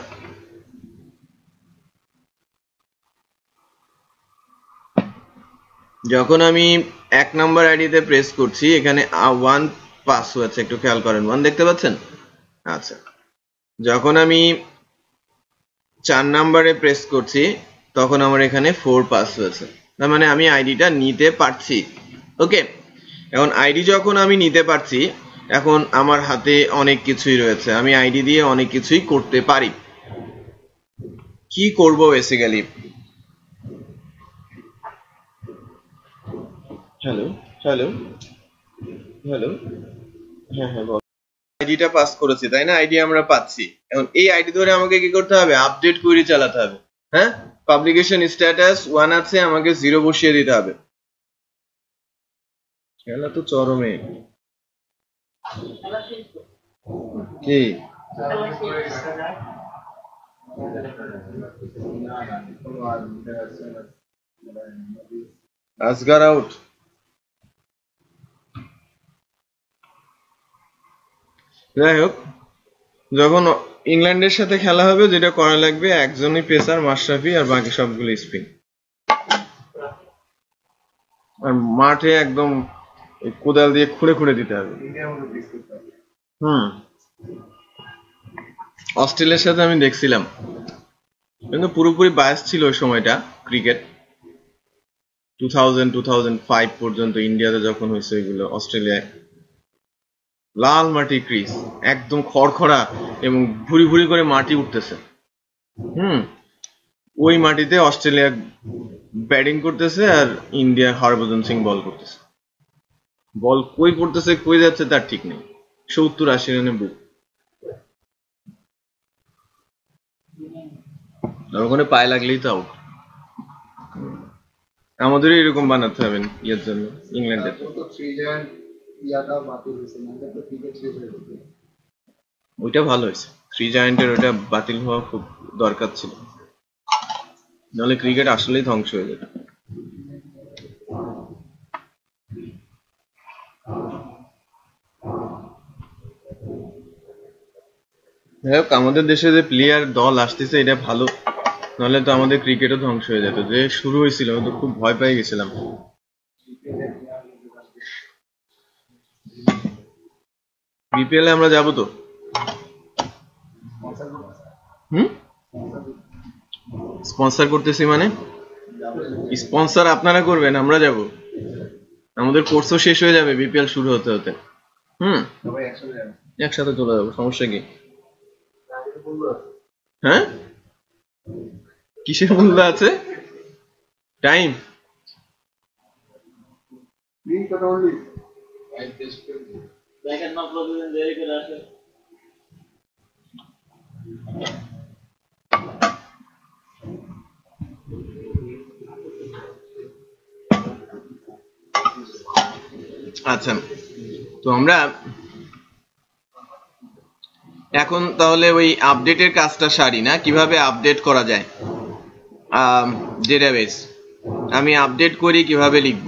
যখন আমি 1 নাম্বার আইডিতে প্রেস করছি, এখানে 1 পাস হয়েছে, একটু খেয়াল করেন, 1 দেখতে পাচ্ছেন। আচ্ছা, যখন আমি 4 নাম্বারে প্রেস করছি তখন আমার এখানে 4 পাস হয়েছে, তার মানে আমি আইডিটা নিতে পারছি। ওকে, এখন আইডি যখন আমি নিতে পারছি, এখন আমার হাতে অনেক কিছুই রয়েছে, আমি আইডি দিয়ে অনেক কিছুই করতে পারি। কি করব বেসিক্যালি, হ্যালো হ্যালো হ্যালো, হ্যাঁ হ্যাঁ বল, আইডিটা পাস করেছি তাই না, আইডি আমরা পাচ্ছি। এখন এই আইডি ধরে আমাকে কি করতে হবে, আপডেট কোয়েরি চালাতে হবে। হ্যাঁ, পাবলিকেশন স্ট্যাটাস 1 আছে, আমাকে 0 বসিয়ে দিতে হবে। খেলা তো চরমে, কি আসগার আউট। যাই হোক, যখন ইংল্যান্ডের সাথে খেলা হবে, যেটা করা লাগবে, একজনই পেসার মাশরাফি আর বাকি সবগুলো স্পিন, আর মাঠে একদম কোদাল দিয়ে খুঁড়ে খুঁড়ে দিতে হবে। অস্ট্রেলিয়ার সাথে আমি দেখছিলাম, কিন্তু পুরোপুরি বায়াস ছিল ওই সময়টা ক্রিকেট, 2005 পর্যন্ত ইন্ডিয়াতে যখন হয়েছে এগুলো, অস্ট্রেলিয়ায় লাল মাটি ক্রিজ, একদম খড়খড়া এবং ভুরি ভুরি করে মাটি উঠতেছে। ওই মাটিতে অস্ট্রেলিয়া ব্যাটিং করতেছে আর ইন্ডিয়া হরভজন সিং বল করতেছে, বল কই পড়তেছে কই যাচ্ছে তার ঠিক নেই, 70-80 রানে বুক। ওখানে পায়ে লাগলেই তো আউট। আমাদেরও এরকম বানাতে হবে ইয়ের জন্য, ইংল্যান্ডের। ওইটা ভালো হয়েছে, 3 জায়ান্টের ওইটা বাতিল হওয়া খুব দরকার ছিল, নাহলে ক্রিকেট আসলেই ধ্বংস হয়ে যেত। আমাদের দেশে যে প্লেয়ার দল আসতেছে এটা ভালো, নাহলে তো আমাদের ক্রিকেটও ধ্বংস হয়ে যেত। যে শুরু হয়েছিল আমি তো খুব ভয় পেয়ে গেছিলাম। বিপিএল এ আমরা যাবো তো, স্পন্সর করতেছি মানে, স্পন্সর আপনারা করবেন, আমরা যাব, আমাদের কোর্সও শেষ হয়ে যাবে বিপিএল শুরু হতে হতে। একসাথে চলে যাবো, সমস্যা কি। হ্যাঁ, কিসের মূল্য আছে? টাইম। আচ্ছা, তো আমরা এখন তাহলে ওই আপডেটের কাজটা সারি না, কিভাবে আপডেট করা যায় ডেটাবেস। আমি আপডেট করি কিভাবে লিখব,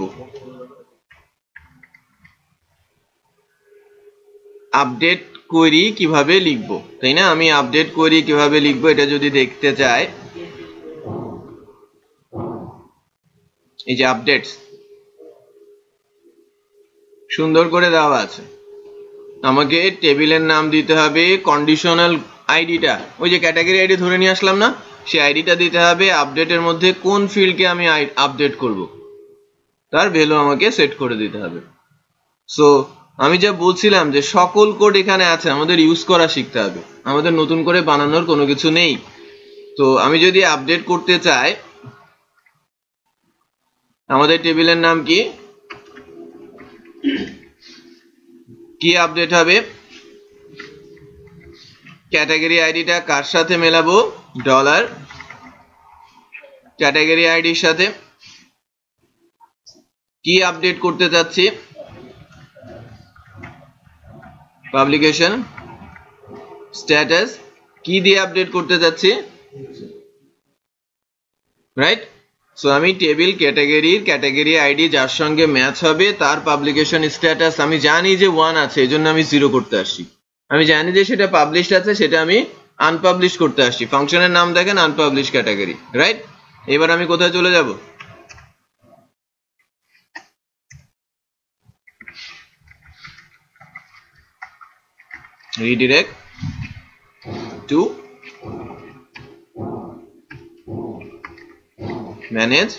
আপডেট করি কিভাবে লিখব, তাই না? আমি আপডেট করি কিভাবে লিখব এটা যদি দেখতে চাই, এই যে আপডেটস সুন্দর করে দেওয়া আছে। আমাকে টেবিলের নাম দিতে হবে, কন্ডিশনাল আইডিটা, ওই যে ক্যাটাগরি আইডি ধরে নিয়ে আসলাম না, সেই আইডিটা দিতে হবে। আপডেটের মধ্যে কোন ফিল্ডকে আমি আপডেট করব তার ভ্যালু আমাকে সেট করে দিতে হবে। সো আমি যা বলছিলাম যে সকল কোড এখানে আছে, আমাদের ইউজ করা শিখতে হবে, আমাদের নতুন করে বানানোর কোনো কিছু নেই। তো আমি যদি আপডেট করতে চাই, আমাদের টেবিলের নাম কি, কি আপডেট হবে, ক্যাটাগরি আইডিটা কার সাথে মেলাবো, ডলার ক্যাটাগরি আইডির সাথে। কি আপডেট করতে চাচ্ছি, পাবলিকেশন স্ট্যাটাস, কি দিয়ে আপডেট করতে চাচ্ছি, রাইট? সো আমি টেবিল ক্যাটাগরি আইডি যার সঙ্গে ম্যাচ হবে তার পাবলিকেশন স্ট্যাটাস আমি জানি যে 1 আছে, এই জন্য আমি 0 করতে আসছি। আমি জানি যে সেটা পাবলিশড আছে, সেটা আমি আনপাবলিশ করতে আসছি। ফাংশনের নাম দেখেন আনপাবলিশ ক্যাটাগরি, রাইট? এবার আমি কোথায় চলে যাব, redirect to manage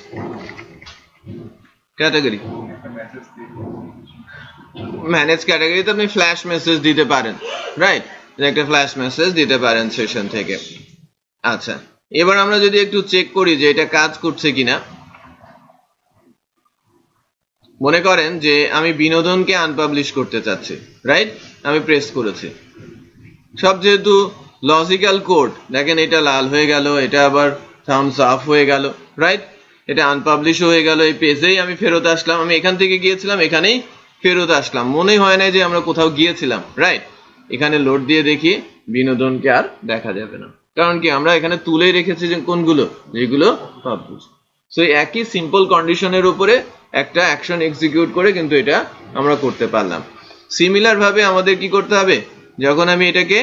category. Manage ক্যাটাগরিতে আপনি ফ্ল্যাশ মেসেজ দিতে পারেন, রাইট? একটা ফ্ল্যাশ মেসেজ দিতে পারেন সেশন থেকে। আচ্ছা, এবার আমরা যদি একটু চেক করি যে এটা কাজ করছে কিনা। মনে করেন যে আমি বিনোদনকে আনপাবলিশ করতে চাচ্ছি, রাইট? আমি প্রেস করেছি, সব যেহেতু লজিক্যাল কোড, দেখেন এটা লাল হয়ে গেল, এটা আবার থামস আপ হয়ে গেল, রাইট? এটা আনপাবলিশ হয়ে গেল, এই পেজেই আমি ফেরত আসলাম, আমি এখান থেকে গিয়েছিলাম এখানেই ফেরত আসলাম, মনে হয় না যে আমরা কোথাও গিয়েছিলাম, রাইট? এখানে লোড দিয়ে দেখি বিনোদনকে আর দেখা যাবে না, কারণ কি আমরা এখানে তুলেই রেখেছি যে কোনগুলো, যেগুলো পাবলিশ। সো একই সিম্পল কন্ডিশনের উপরে একটা অ্যাকশন এক্সিকিউট করে কিন্তু এটা আমরা করতে পারলাম। সিমিলার ভাবে আমাদের কি করতে হবে, যখন আমি এটাকে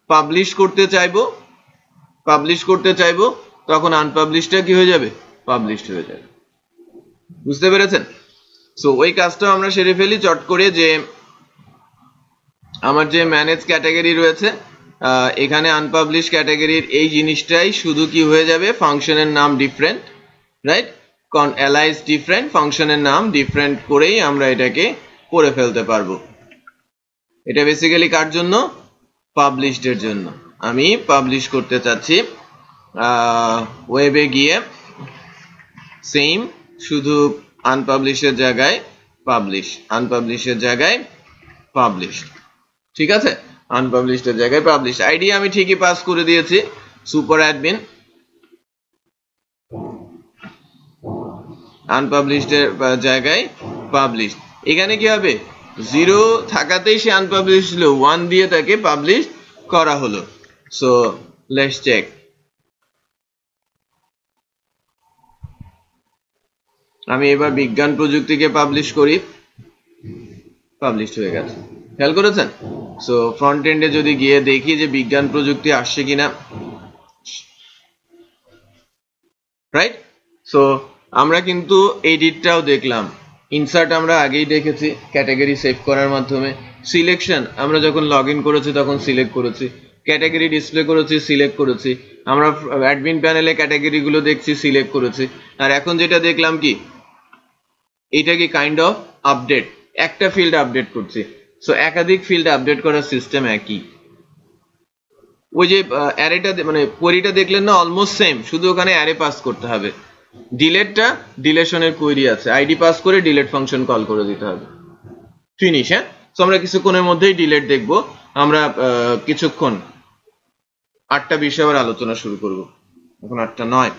পাবলিশ করতে চাইবো তখন আনপাবলিশটা কি হয়ে যাবে, পাবলিশড হয়ে যাবে। বুঝতে পেরেছেন? সো ওই কাজটা আমরা সেরে ফেলি চট করে, যে আমার যে ম্যানেজ ক্যাটাগরি রয়েছে এখানে আনপাবলিশ ক্যাটাগরির এই জিনিসটাই শুধু কি হয়ে যাবে, ফাংশনের নাম ডিফারেন্ট, রাইট? অ্যালাইজ ডিফারেন্ট, ফাংশনের নাম ডিফারেন্ট করেই আমরা এটাকে করে ফেলতে পারবো। এটা বেসিক্যালি কার জন্য, পাবলিশড এর জন্য। আমি পাবলিশ করতে চাচ্ছি, ওয়েবে গিয়ে সেম, শুধু আনপাবলিশের জায়গায় পাবলিশ, আনপাবলিশের জায়গায় পাবলিশ, ঠিক আছে? আনপাবলিশের জায়গায় পাবলিশ। আইডি আমি ঠিকই পাস করে দিয়েছি, সুপার অ্যাডমিন। আনপাবলিশের জায়গায় পাবলিশ, এখানে কি হবে, 0 থাকাতেই সে আনপাবলিশ ছিল, 1 দিয়ে তাকে পাবলিশ করা হলো। So let's check. আমি এবার বিজ্ঞান প্রযুক্তিকে পাবলিশ করি, পাবলিশ হয়ে গেছে, খেয়াল করেছেন? সো ফ্রন্ট এন্ডে যদি গিয়ে দেখি যে বিজ্ঞান প্রযুক্তি আসছে কিনা, রাইট? সো আমরা কিন্তু এডিটটাও দেখলাম, ইনসার্ট আমরা আগেই দেখেছি ক্যাটাগরি সেভ করার মাধ্যমে, সিলেকশন আমরা যখন লগ ইন করেছি তখন সিলেক্ট করেছি, ক্যাটাগরি ডিসপ্লে করেছি, সিলেক্ট করেছি, আমরা অ্যাডমিন প্যানেলে ক্যাটাগরি গুলো দেখছি, সিলেক্ট করেছি। আর এখন যেটা দেখলাম কি, এটা কি কাইন্ড অফ আপডেট, একটা ফিল্ড আপডেট করছি। সো একাধিক ফিল্ড আপডেট করার সিস্টেম একই, ওই যে অ্যারেটা মানে কোয়েরিটা দেখলেন না, অলমোস্ট সেম, শুধু ওখানে অ্যারে পাস করতে হবে। ডিলেটটা ডিলেশনের কোয়েরি আছে, আইডি পাস করে ডিলেট ফাংশন কল করে দিতে হবে, ফিনিশ। হ্যাঁ, তো আমরা কিছুক্ষণের মধ্যেই ডিলেট দেখব। আমরা কিছুক্ষণ 8:20 আবার আলোচনা শুরু করব, এখন 8:09,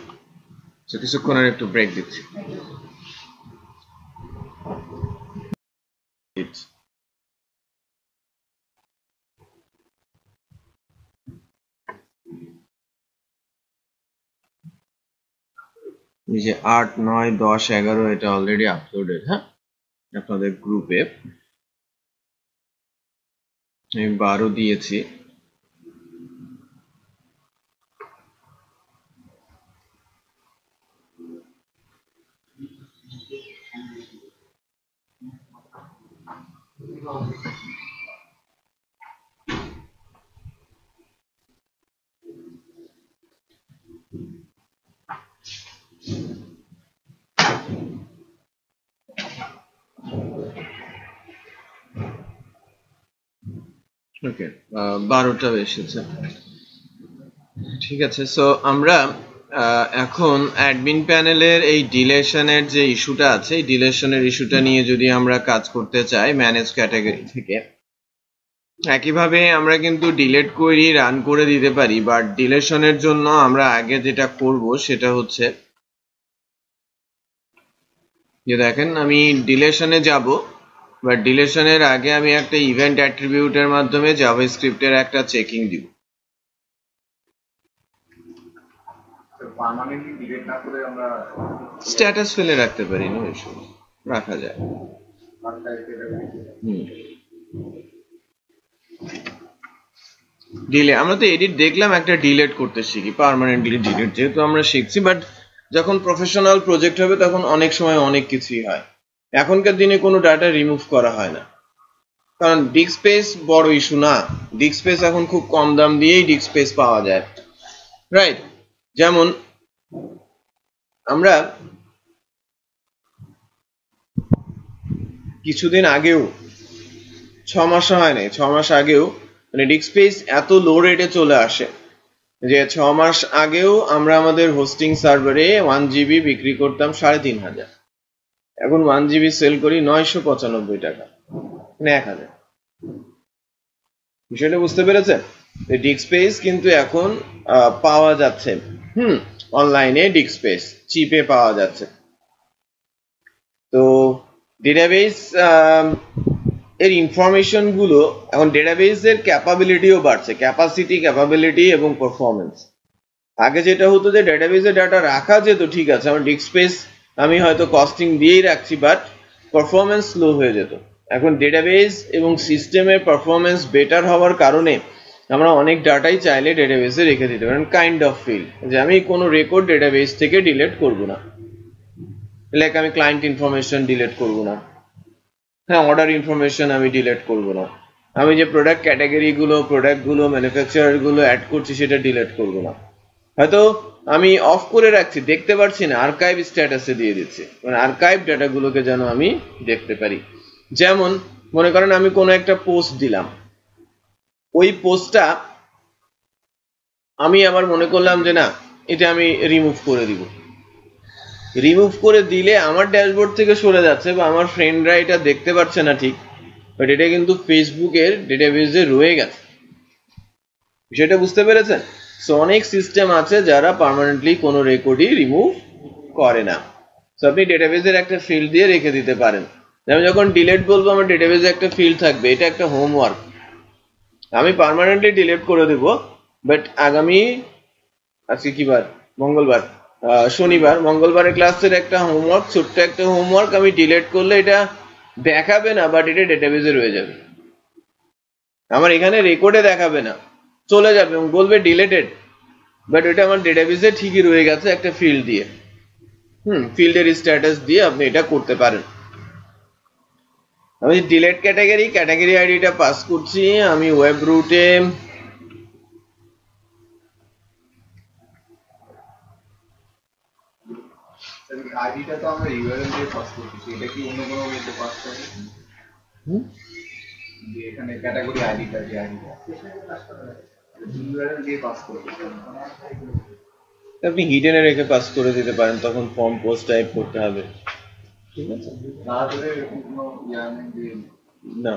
তো কিছুক্ষণের একটু ব্রেক দিচ্ছি। এই যে 8, 9, 10, 11 এটা অলরেডি আপলোডেড, হ্যাঁ, আপনাদের গ্রুপে। আমি 12 দিয়েছি। ওকে, 12টা এসেছে, ঠিক আছে। সো আমরা এখন অ্যাডমিন প্যানেলের এই ডিলেশনের যে ইস্যুটা আছে, এই ডিলেশনের ইস্যুটা নিয়ে যদি আমরা কাজ করতে চাই ম্যানেজ ক্যাটাগরি থেকে, একইভাবে আমরা কিন্তু ডিলেট কোয়েরি রান করে দিতে পারি, বাট ডিলেশনের জন্য আমরা আগে যেটা করব সেটা হচ্ছে যে দেখেন আমি ডিলেশনে যাব, বাট ডিলেশনের আগে আমি একটা ইভেন্ট অ্যাট্রিবিউটের মাধ্যমে জাভাস্ক্রিপ্টের একটা চেকিং দিব। পার্মানেন্টলি ডিলিট না করে আমরা স্ট্যাটাস ফেলে রাখতে পারি, না এসব রাখা যায়। ডিলে আমরা তো এডিট দেখলাম, একটা ডিলেট করতে শিখি, পার্মানেন্টলি ডিলেট যেহেতু আমরা শিখছি, বাট যখন প্রফেশনাল প্রজেক্ট হবে তখন অনেক সময় অনেক কিছুই হয়। এখনকার দিনে কোনো ডাটা রিমুভ করা হয় না, কারণ ডিস্ক স্পেস বড় ইস্যু না। ডিস্ক স্পেস এখন খুব কম দাম দিয়েই ডিস্ক স্পেস পাওয়া যায়, রাইট? যেমন আমরা কিছুদিন আগেও, 6 মাস হয় নাই, 6 মাস আগেও মানে ডিস্ক স্পেস এত লো রেটে চলে আসে যে 6 মাস আগেও আমরা আমাদের হোস্টিং সার্ভারে 1 GB বিক্রি করতাম 3,500, এখন 1 GB সেল করি 995 টাকা, মানে 1000। বিষয়টা বুঝতে পেরেছেন? ডিস্ক স্পেস কিন্তু এখন পাওয়া যাচ্ছে, অনলাইনে ডিস্ক স্পেস চিপে পাওয়া যাচ্ছে। তো ডেটাবেস এর ইনফরমেশন গুলো এখন ডেটাবেসের ক্যাপাবিলিটিও বাড়ছে, ক্যাপাসিটি, ক্যাপাবিলিটি এবং পারফরমেন্স। আগে যেটা হতো যে ডেটাবেসে ডাটা রাখা যেত, ঠিক আছে, আমার ডিস্ক স্পেস আমি হয়তো কস্টিং দিয়েই রাখছি, বাট পারফরমেন্স স্লো হয়ে যেত। এখন ডেটাবেস এবং সিস্টেমের পারফরমেন্স বেটার হওয়ার কারণে আমরা অনেক ডাটাই চাইলে ডেটাবেসে রেখে দিতে পারি। কাইন্ড অফ ফিল যে আমি কোনো রেকর্ড ডেটাবেস থেকে ডিলিট করব না, লাইক আমি ক্লায়েন্ট ইনফরমেশন ডিলিট করব না, হ্যাঁ, অর্ডার ইনফরমেশন আমি ডিলিট করব না, আমি যে প্রোডাক্ট ক্যাটাগরিগুলো, প্রোডাক্টগুলো, ম্যানুফ্যাকচারারগুলো অ্যাড করছি সেটা ডিলিট করব না। হয়তো আমি অফ করে রাখছি, দেখতে পারছি না, আর্কাইভ স্ট্যাটাসে দিয়ে দিচ্ছি, মানে আর্কাইভ ডাটাগুলোকে যেন আমি দেখতে পারি। যেমন মনে করেন আমি কোনো একটা পোস্ট দিলাম, ওই পোস্টটা আমি আবার মনে করলাম যে না, এটা আমি রিমুভ করে দিব। রিমুভ করে দিলে আমার ড্যাশবোর্ড থেকে সরে যাচ্ছে বা আমার ফ্রেন্ডরা এটা দেখতে পাচ্ছে না ঠিক, বাট এটা কিন্তু ফেসবুকের ডেটাবেসে রয়ে গেছে। বিষয়টা বুঝতে পেরেছেন? সো অনেক সিস্টেম আছে যারা পার্মানেন্টলি কোনো রেকর্ডই রিমুভ করে না। সো আপনি ডেটাবেসের একটা ফিল্ড দিয়ে রেখে দিতে পারেন। আমি যখন ডিলিট বলবো আমার ডেটাবেসে একটা ফিল্ড থাকবে, এটা একটা হোমওয়ার্ক, আমি পার্মানেন্টলি ডিলিট করে দেব, বাট আগামী, আজকে কি বার? মঙ্গলবার, শনিবার, মঙ্গলবারের ক্লাসের একটা হোমওয়ার্ক, ছোট্ট একটা হোমওয়ার্ক, আমি ডিলিট করলে এটা দেখাবে না, বাট এটা ডেটাবেসে রয়ে যাবে, আমার এখানে রেকর্ডে দেখাবে না, চলে যাবে এবং বলবে ডিলিটেড, বাট এটা আমার ডেটাবেসে ঠিকই রয়ে গেছে একটা ফিল্ড দিয়ে। ফিল্ডের স্ট্যাটাস দিয়ে আপনি এটা করতে পারেন। আমি ডিলিট ক্যাটাগরি আইডিটা পাস করছি, আমি ওয়েব রুটে আইডিটা তো আমরা ইউআরএল দিয়ে পাস করতেছি, এটা কি অন্য কোনো ওয়েতে পাস করব? যে এখানে ক্যাটাগরি আইডিটা, যে আইডিটা ইউআরএল দিয়ে পাস করবো। আপনি হিডেনে রেখে পাস করে দিতে পারেন, তখন ফর্ম পোস্ট টাইপ করতে হবে, ঠিক আছে? তাহলে এরকম কোনো নেই যে না,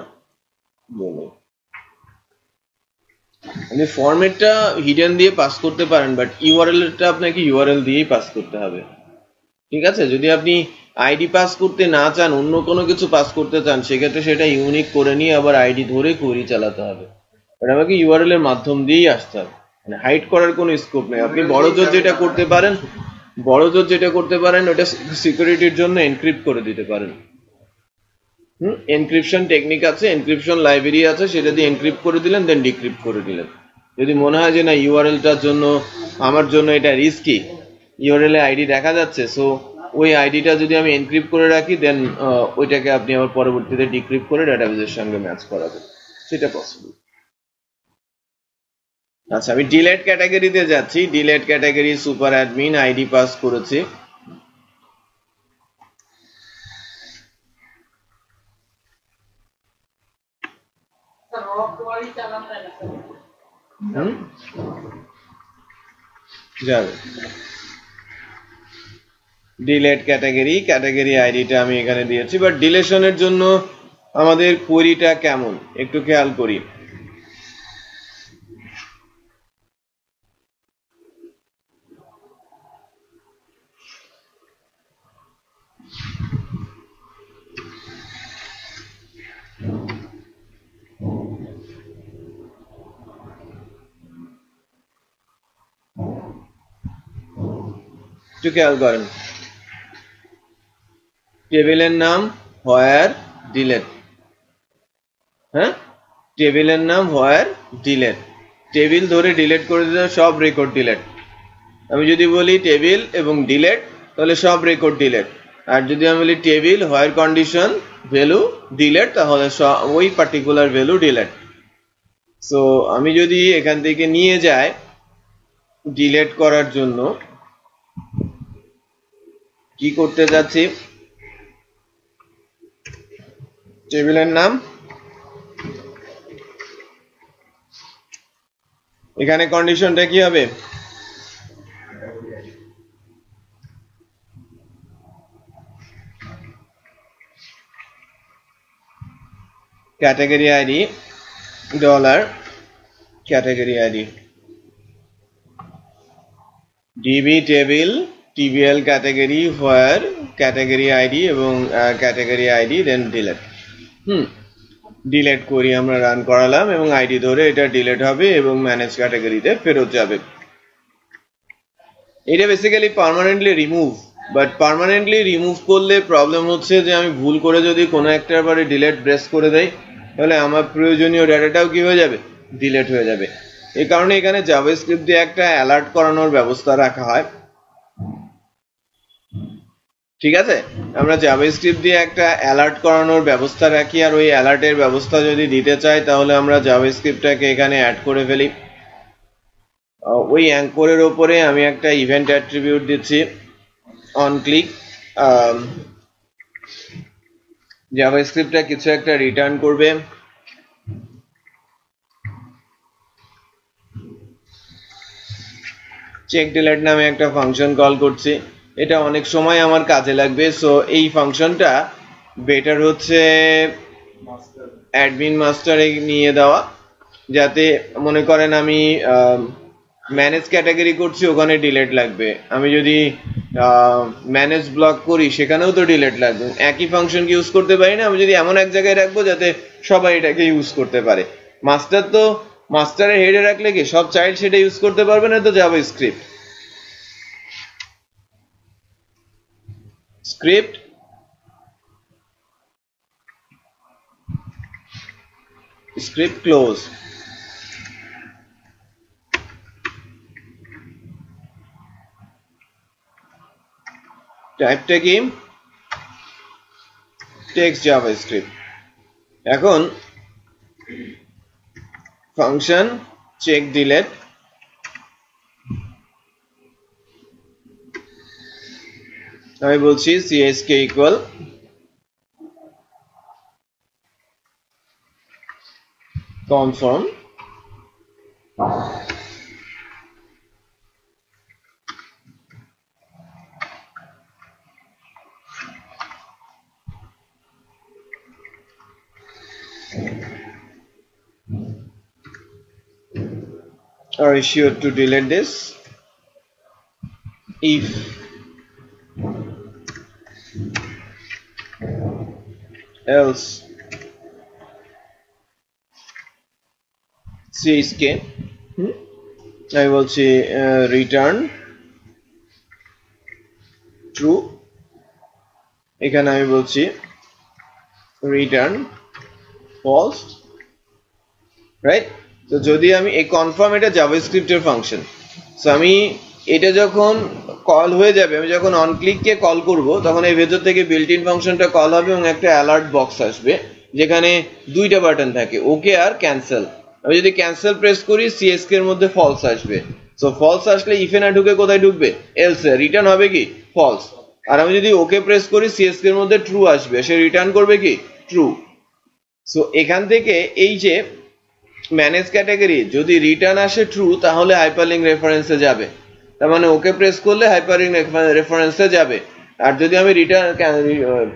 বলো আপনি ফরম্যাটটা হিডেন দিয়ে পাস করতে পারেন, বাট ইউআরএলটা আপনাকে ইউআরএল দিয়েই পাস করতে হবে, ঠিক আছে? যদি আপনি আইডি পাস করতে না চান, অন্য কোনো কিছু পাস করতে চান, সেক্ষেত্রে সেটা ইউনিক করে নিয়ে আবার আইডি ধরে কোয়েরি চালাতে হবে। বাট আমাকে ইউআরএল এর মাধ্যম দিয়েই আসতে হবে, মানে হাইড করার কোনো স্কোপ নেই। আপনি বড় জোর যেটা করতে পারেন ওটা সিকিউরিটির জন্য এনক্রিপ্ট করে দিতে পারেন। এনক্রিপশন টেকনিক আছে, এনক্রিপশন লাইব্রেরি আছে, সেটা দিয়ে এনক্রিপ্ট করে দিলেন, দেন ডিক্রিপ্ট করে দিলেন। যদি মনে হয় যে না ইউআরএলটার জন্য আমার জন্য এটা রিস্কি, ইউআরএল এ আইডি দেখা যাচ্ছে, সো ওই আইডিটা যদি আমি এনক্রিপ্ট করে রাখি, দেন ওইটাকে আপনি আবার পরবর্তীতে ডিক্রিপ্ট করে ডাটাবেজের সঙ্গে ম্যাচ করাবেন, সেটা পসিবল। আচ্ছা, আমি ডিলেট ক্যাটাগরিতে যাচ্ছি। Delete category super admin ID pass করেছি। যাবে ডিলেট ক্যাটাগরি আইডিটা আমি এখানে দিয়েছি, বাট ডিলেশনের জন্য আমাদের কোয়েরিটা কেমন একটু খেয়াল করি। একটু খেয়াল করেন, টেবিলের নাম হোয়ার ডিলেট, হ্যাঁ, টেবিলের নাম হোয়ার ডিলেট, টেবিল ধরে ডিলেট করে দিলে সব রেকর্ড ডিলেট। আমি যদি বলি টেবিল এবং ডিলেট, তাহলে সব রেকর্ড ডিলেট। আর যদি আমি বলি টেবিল হোয়ার কন্ডিশন ভ্যালু ডিলেট, তাহলে ওই পার্টিকুলার ভ্যালু ডিলেট। সো আমি যদি এখান থেকে নিয়ে যাই ডিলেট করার জন্য, কি করতে যাচ্ছি, টেবিলের নাম, এখানে কন্ডিশনটা কি হবে, category id dollar category id db table tbl category where category id এবং category id then delete। Delete করি আমরা রান করালাম এবং আইডি ধরে এটা ডিলেট হবে এবং ম্যানেজ ক্যাটাগরিতে ফেরত যাবে। এটা basically permanently remove, but permanently remove করলে প্রবলেম হচ্ছে যে আমি ভুল করে যদি কোনো একটার বারে ডিলেট প্রেস করে দেই, তাহলে আমার প্রয়োজনীয় ডাটাটাও কি হয়ে যাবে, ডিলেট হয়ে যাবে। এই কারণে এখানে জাভাস্ক্রিপ্ট দিয়ে একটা অ্যালার্ট করানোর ব্যবস্থা রাখা হয়, ঠিক আছে? আমরা জাভাস্ক্রিপ্ট দিয়ে একটা অ্যালার্ট করানোর ব্যবস্থা রাখি, আর ওই অ্যালার্টের ব্যবস্থা যদি দিতে চাই তাহলে আমরা জাভাস্ক্রিপ্টটাকে এখানে অ্যাড করে ফেলি। ওই অ্যাঙ্করের ওপরে আমি একটা ইভেন্ট অ্যাট্রিবিউট দিচ্ছি অন ক্লিক, জাভাস্ক্রিপ্টটা কিছু একটা রিটার্ন করবে, চেক ডিলেট নামে একটা ফাংশন কল করছি। এটা অনেক সময় আমার কাজে লাগবে, সো এই ফাংশনটা বেটার হচ্ছে অ্যাডমিন মাস্টারে নিয়ে দেওয়া, যাতে মনে করেন আমি ম্যানেজ ক্যাটাগরি করছি, ওখানে ডিলেট লাগবে। আমি যদি ম্যানেজ ব্লক করি, সেখানেও তো ডিলেট লাগবে। একই ফাংশনকে ইউজ করতে পারি না, আমি যদি এমন এক জায়গায় রাখবো যাতে সবাই এটাকে ইউজ করতে পারে। মাস্টার তো মাস্টারের হেডে রাখলে কি সব চাইল্ড সেটা ইউজ করতে পারবে না, তো জাভাস্ক্রিপ্ট স্ক্রিপ্ট script close, টাইপটা কি টেক্সট জাভাস্ক্রিপ্ট। এখন ফাংশন চেক ডিলেট, আমি বলছি csk equal confirm are sure to delete this if else CSK I will say return true এখানে আমি বলছি return false রাইট তো যদি আমি এই কনফার্ম এটা জাভাস্ক্রিপ্টের ফাংশন সো আমি এটা যখন কল হয়ে যাবে আমি যখন অন ক্লিক কে কল করব তখন এই ভেতর থেকে বিল্ট ইন ফাংশনটা কল হবে এবং একটা অ্যালার্ট বক্স আসবে যেখানে দুইটা বাটন থাকে ওকে আর ক্যান্সেল আমি যদি ক্যান্সেল প্রেস করি সিএসকে এর মধ্যে ফলস আসবে সো ফলস আসলে ইফে না ঢুকে কোথায় ঢুকবে এলসে রিটার্ন হবে কি ফলস আর আমি যদি ওকে প্রেস করি সিএসকে এর মধ্যে ট্রু আসবে সে রিটার্ন করবে কি ট্রু সো এখান থেকে এই যে ম্যানেজ ক্যাটাগরি যদি রিটার্ন আসে ট্রু তাহলে হাইপারলিংক রেফারেন্সে যাবে তার মানে ওকে প্রেস করলে হাইপারলিংক রেফারেন্সে যাবে আর যদি আমি রিটার্ন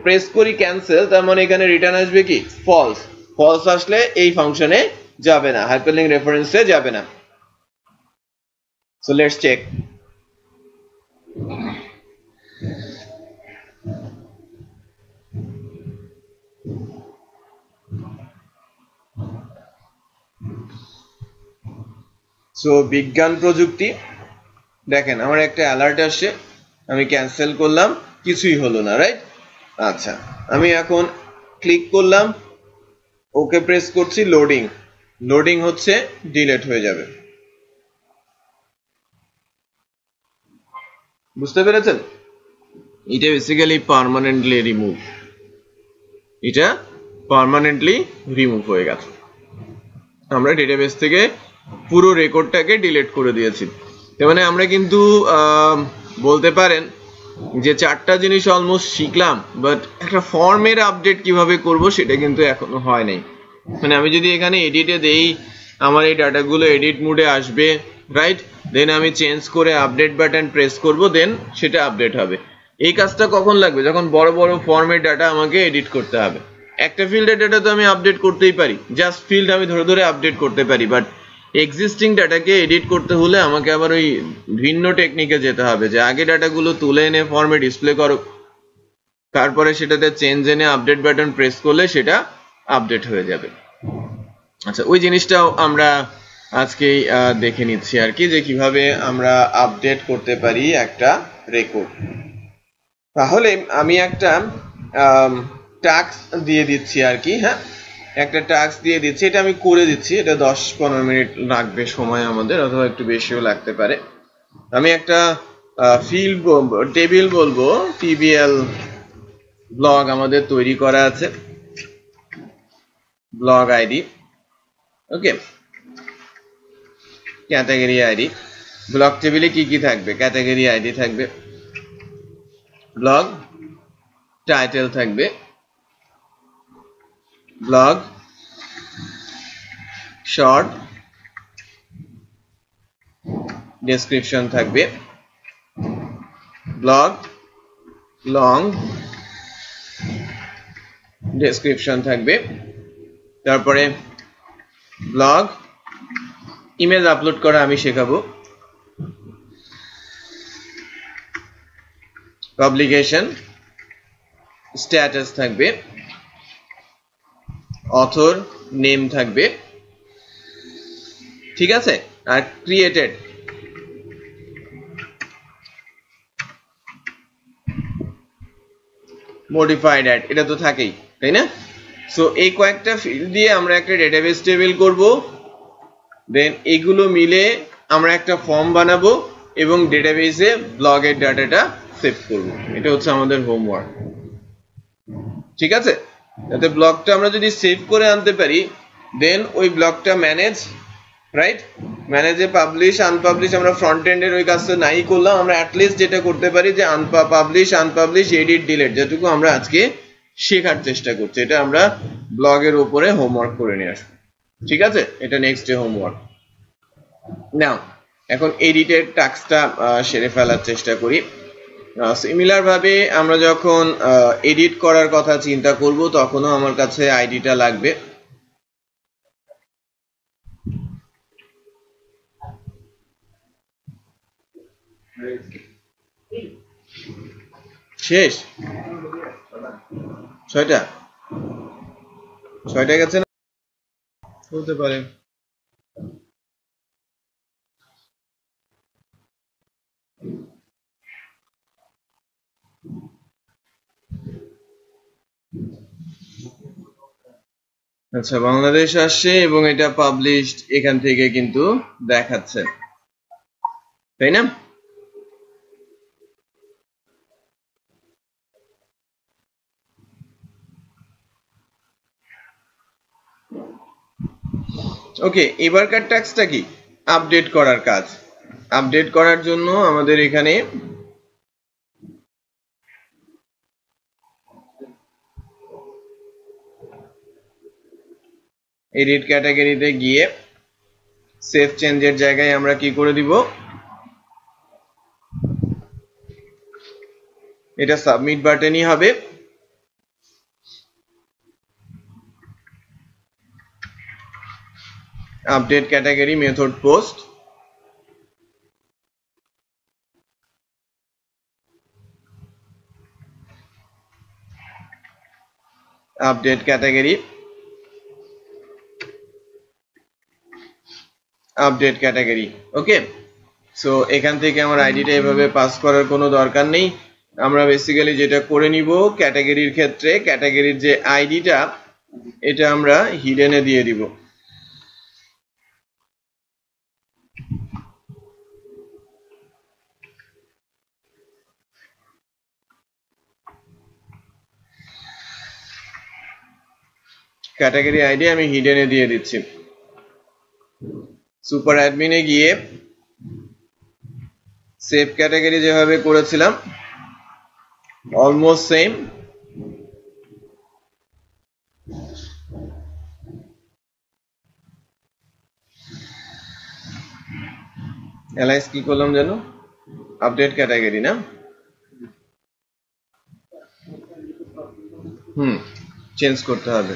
প্রেস করি ক্যান্সেল তার মানে এখানে রিটার্ন আসবে কি ফলস ফলস আসলে এই ফাংশনে যাবে না হাইপারলিংক রেফারেন্সে যাবে না সো লেটস চেক সো বিজ্ঞান প্রযুক্তি দেখেন আমার একটা অ্যালার্ট আসছে আমি ক্যান্সেল করলাম কিছুই হলো না রাইট আচ্ছা আমি এখন ক্লিক করলাম ওকে প্রেস করছি লোডিং লোডিং হচ্ছে ডিলিট হয়ে যাবে বুঝতে পেরেছেন এটা বেসিক্যালি পার্মানেন্টলি রিমুভ এটা পার্মানেন্টলি রিমুভ হয়ে গেছে আমরা ডেটাবেস থেকে পুরো রেকর্ডটাকে ডিলিট করে দিয়েছি তার মানে আমরা কিন্তু বলতে পারেন যে চারটা জিনিস অলমোস্ট শিখলাম বাট একটা ফর্মের আপডেট কিভাবে করব সেটা কিন্তু এখনো হয় নাই মানে আমি যদি এখানে এডিটে দেই আমার এই ডাটাগুলো এডিট মোডে আসবে রাইট দেন আমি চেঞ্জ করে আপডেট বাটন প্রেস করব দেন সেটা আপডেট হবে এই কাজটা কখন লাগবে যখন বড় বড় ফর্মের ডাটা আমাকে এডিট করতে হবে একটা ফিল্ডের ডাটা তো আমি আপডেট করতেই পারি জাস্ট ফিল্ড আমি ধরে ধরে আপডেট করতে পারি বাট এক্সিস্টিং ডাটাকে এডিট করতে হলে আমাকে আবার ওই ভিন্ন টেকনিকে যেতে হবে যে আগে ডাটাগুলো তুলে এনে ফর্মে ডিসপ্লে করো তারপরে সেটাতে চেঞ্জ এনে আপডেট বাটন প্রেস করলে সেটা আপডেট হয়ে যাবে আচ্ছা ওই জিনিসটাও আমরা আজকে দেখে নিচ্ছি আর কি যে কিভাবে আমরা আপডেট করতে পারি একটা রেকর্ড তাহলে আমি একটা টাস্ক দিয়ে দিচ্ছি আর কি হ্যাঁ একটা টাস্ক দিয়ে দিচ্ছি এটা আমি করে দিচ্ছি এটা 10-15 মিনিট লাগবে সময় আমাদের অথবা একটু বেশিও লাগতে পারে আমি একটা ফিল্ড টেবিল বলবো টিবিএল ব্লগ আমাদের তৈরি করা আছে ব্লগ আইডি ওকে ক্যাটাগরি আইডি ব্লগ টেবিলে কি কি থাকবে ক্যাটাগরি আইডি থাকবে ব্লগ টাইটেল থাকবে ব্লগ শর্ট ডেসক্রিপশন থাকবে ব্লগ লং ডেসক্রিপশন থাকবে তারপরে ব্লগ ইমেজ আপলোড করা আমি শেখাবো পাবলিকেশন স্ট্যাটাস থাকবে অথর নেম থাকবে ঠিক আছে আর ক্রিয়েটেড মডিফাইড অ্যাড এটা তো থাকেই তাই না সো এই কয়েকটা ফিল্ড দিয়ে আমরা একটা ডেটাবেস টেবিল করব দেন এগুলো মিলে আমরা একটা ফর্ম বানাবো এবং ডেটাবেসে ব্লগের ডাটাটা সেভ করব এটা হচ্ছে আমাদের হোমওয়ার্ক ঠিক আছে যাতে ব্লগটা আমরা যদি সেভ করে আনতে পারি দেন ওই ব্লগটা ম্যানেজ রাইট ম্যানেজে পাবলিশ আনপাবলিশ আমরা ফ্রন্ট এন্ডের ওই কাজটা নাই করলাম আমরা অ্যাট লিস্ট যেটা করতে পারি যে আনপাবলিশ এডিট ডিলিট যেটুকু আমরা আজকে শেখার চেষ্টা করছি এটা আমরা ব্লগের উপরে হোমওয়ার্ক করে নিয়ে আসবো ঠিক আছে এটা নেক্সট ডে হোমওয়ার্ক নাও এখন এডিটের টাস্কটা সেরে ফেলার চেষ্টা করি সিমিলার ভাবে আমরা যখন এডিট করার কথা চিন্তা করব তখনও আমার কাছে আইডিটা লাগবে শেষ 6টা গেছে না হতে পারে আচ্ছা বাংলাদেশ আসছে এবং এটা পাবলিশড এখান থেকে কিন্তু দেখাচ্ছে তাই না ওকে এবারকার ট্যাক্সটা কি আপডেট করার কাজ আপডেট করার জন্য আমাদের এখানে এডিট ক্যাটাগরিতে গিয়ে সেভ চেঞ্জের জায়গায় আমরা কি করে দিব এটা সাবমিট বাটনই হবে update category method post update category update category okay so এখান থেকে আমার আইডিটা এভাবে পাস করার কোনো দরকার নেই আমরা বেসিক্যালি যেটা করে নিব ক্যাটাগরির ক্ষেত্রে ক্যাটাগরির যে আইডিটা এটা আমরা হিডেনে দিয়ে দিব ক্যাটাগরি আইডি আমি হিডেনে দিয়ে দিচ্ছি সুপার অ্যাডমিনে গিয়ে সেভ ক্যাটাগরি যেভাবে করেছিলাম অলমোস্ট সেম এলআইএস কি করলাম জানো আপডেট ক্যাটাগরি না চেঞ্জ করতে হবে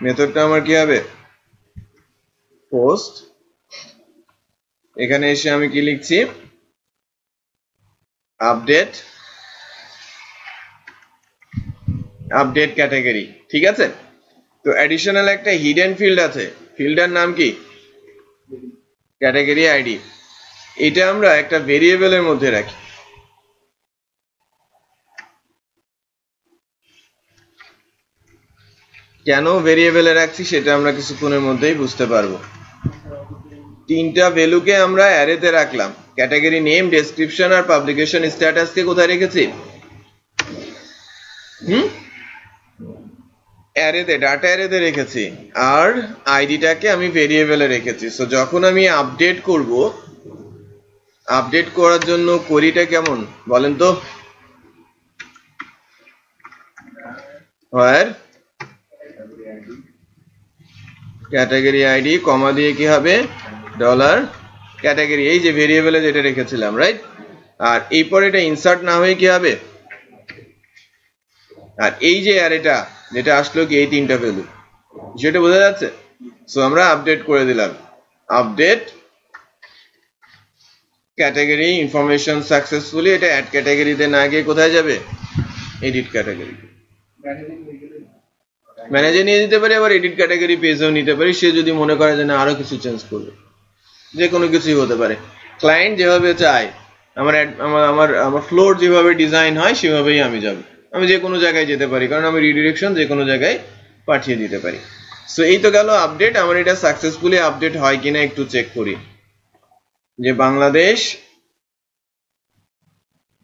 মেথডটা আমার কি হবে পোস্ট এখানে এসে আমি কি লিখছি আপডেট ক্যাটাগরি ঠিক আছে তো অ্যাডিশনাল একটা হিডেন ফিল্ড আছে ফিল্ডের নাম কি ক্যাটাগরি আইডি এটা আমরা একটা ভেরিয়েবলের মধ্যে রাখি কেন ভেরিয়েবলে রাখছি সেটা আমরা কিছুক্ষণের মধ্যেই বুঝতে পারবো তিনটা ভ্যালুকে আমরা অ্যারেতে রাখলাম ক্যাটাগরি নেম ডেসক্রিপশন আর পাবলিকেশন স্ট্যাটাসকে কোথায় রেখেছি অ্যারেতে ডাটা অ্যারেতে রেখেছি আর আইডিটাকে আমি ভেরিয়েবলে রেখেছি সো যখন আমি আপডেট করব আপডেট করার জন্য কোরিটা কেমন বলেন তো হয় ক্যাটাগরি আইডি কমা দিয়ে কি হবে ডলার ক্যাটাগরি এই যে ভেরিয়েবলে যেটা রেখেছিলাম রাইট আর এরপর এটা ইনসার্ট না হয়ে কি হবে আর এই যে অ্যারেটা যেটা আসলো কি এই তিনটা ভ্যালু যেটা বোঝা যাচ্ছে সো আমরা আপডেট করে দিলাম আপডেট ক্যাটাগরি ইনফরমেশন সাকসেসফুলি এটা অ্যাড ক্যাটাগরিতে না গিয়ে কোথায় যাবে এডিট ক্যাটাগরি ম্যানেজে নিয়ে দিতে পারি আবার এডিট ক্যাটাগরি পেজেও নিতে পারি সে যদি মনে করে যে না আরো কিছু চেঞ্জ করবে যে কোনো কিছুই হতে পারে ক্লায়েন্ট যেভাবে চায় আমার আমার আমার ফ্লোর যেভাবে ডিজাইন হয় সেভাবেই আমি যাব আমি যে কোনো জায়গায় যেতে পারি কারণ আমি রিডিরেকশন যে কোনো জায়গায় পাঠিয়ে দিতে পারি সো এই তো গেল আপডেট আমার এটা সাকসেসফুলি আপডেট হয় কিনা একটু চেক করি যে বাংলাদেশ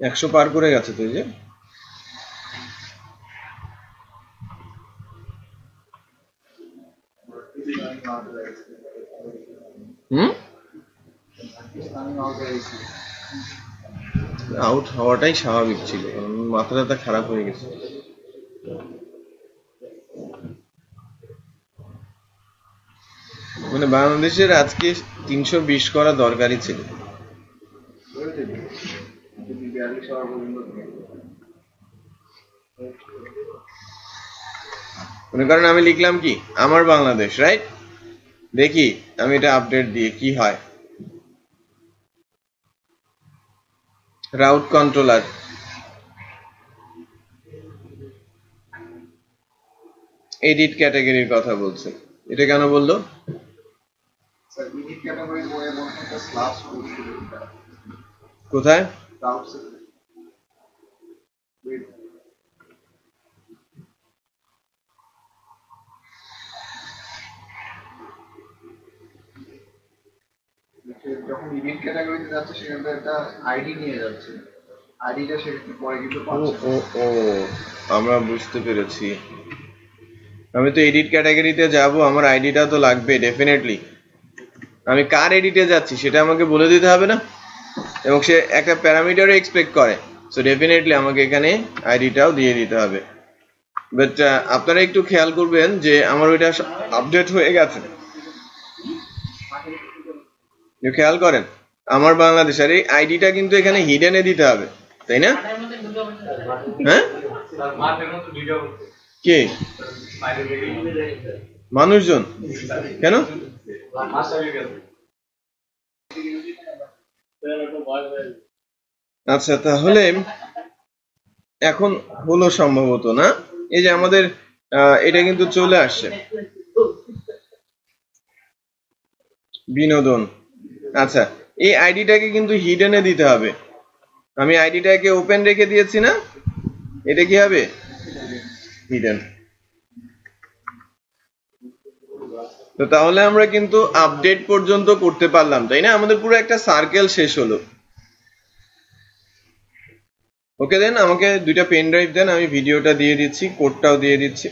100 পার করে গেছে তো যে আউট হওয়াটাই স্বাভাবিক ছিল কারণ মাথাটা খারাপ হয়ে গেছে মানে বাংলাদেশের আজকে 320 করা দরকারই ছিল মনে করেন আমি লিখলাম কি আমার বাংলাদেশ, রাইট? দেখি আমি এটা আপডেট দিয়ে কি হয়। রাউট কন্ট্রোলার, এডিট ক্যাটাগরির কথা বলছে, এটা কেন বললো? স্যার ইডিট ক্যাটাগরি বইয়ে মনে হয় একটা স্ল্যাশ করছিল এটা কোথায়? রাউটস যখন ইডিট ক্যাটাগরিতে যাচ্ছে সেখানে তো একটা আইডি নিয়ে যাচ্ছে, আইডিটা সেক্ষেত্রে পরে কিন্তু ও পাচ্ছে ও ও আমরা বুঝতে পেরেছি। আমি তো এডিট ক্যাটাগরিতে যাব, আমার আইডিটা তো লাগবে ডেফিনেটলি। আমি কার এডিটে যাচ্ছি সেটা আমাকে বলে দিতে হবে না, এবং সে একটা প্যারামিটার এক্সপেক্ট করে, সো ডেফিনেটলি আমাকে এখানে আইডিটাও দিয়ে দিতে হবে। বাট আপনারা একটু খেয়াল করবেন যে আমার ওইটা আপডেট হয়ে গেছে, খেয়াল করেন আমার বাংলাদেশ, আর এই আইডিটা কিন্তু এখানে হিডেনে দিতে হবে, তাই না? হ্যাঁ, কে মানুষজন কেন? আচ্ছা, তাহলে এখন হলো সম্ভবত না, এই যে আমাদের এটা কিন্তু চলে আসছে বিনোদন। আচ্ছা, এই আইডিটাকে কিন্তু হিডেনে দিতে হবে। আমি আইডিটাকে ওপেন রেখে দিয়েছি না, এটা কি হবে? হিডেন। তো তাহলে আমরা কিন্তু আপডেট পর্যন্ত করতে পারলাম, তাই না? আমাদের পুরো একটা সার্কেল শেষ হলো। ওকে, দেন আমাকে 2টা পেন ড্রাইভ দেন, আমি ভিডিওটা দিয়ে দিচ্ছি, কোডটাও দিয়ে দিচ্ছি।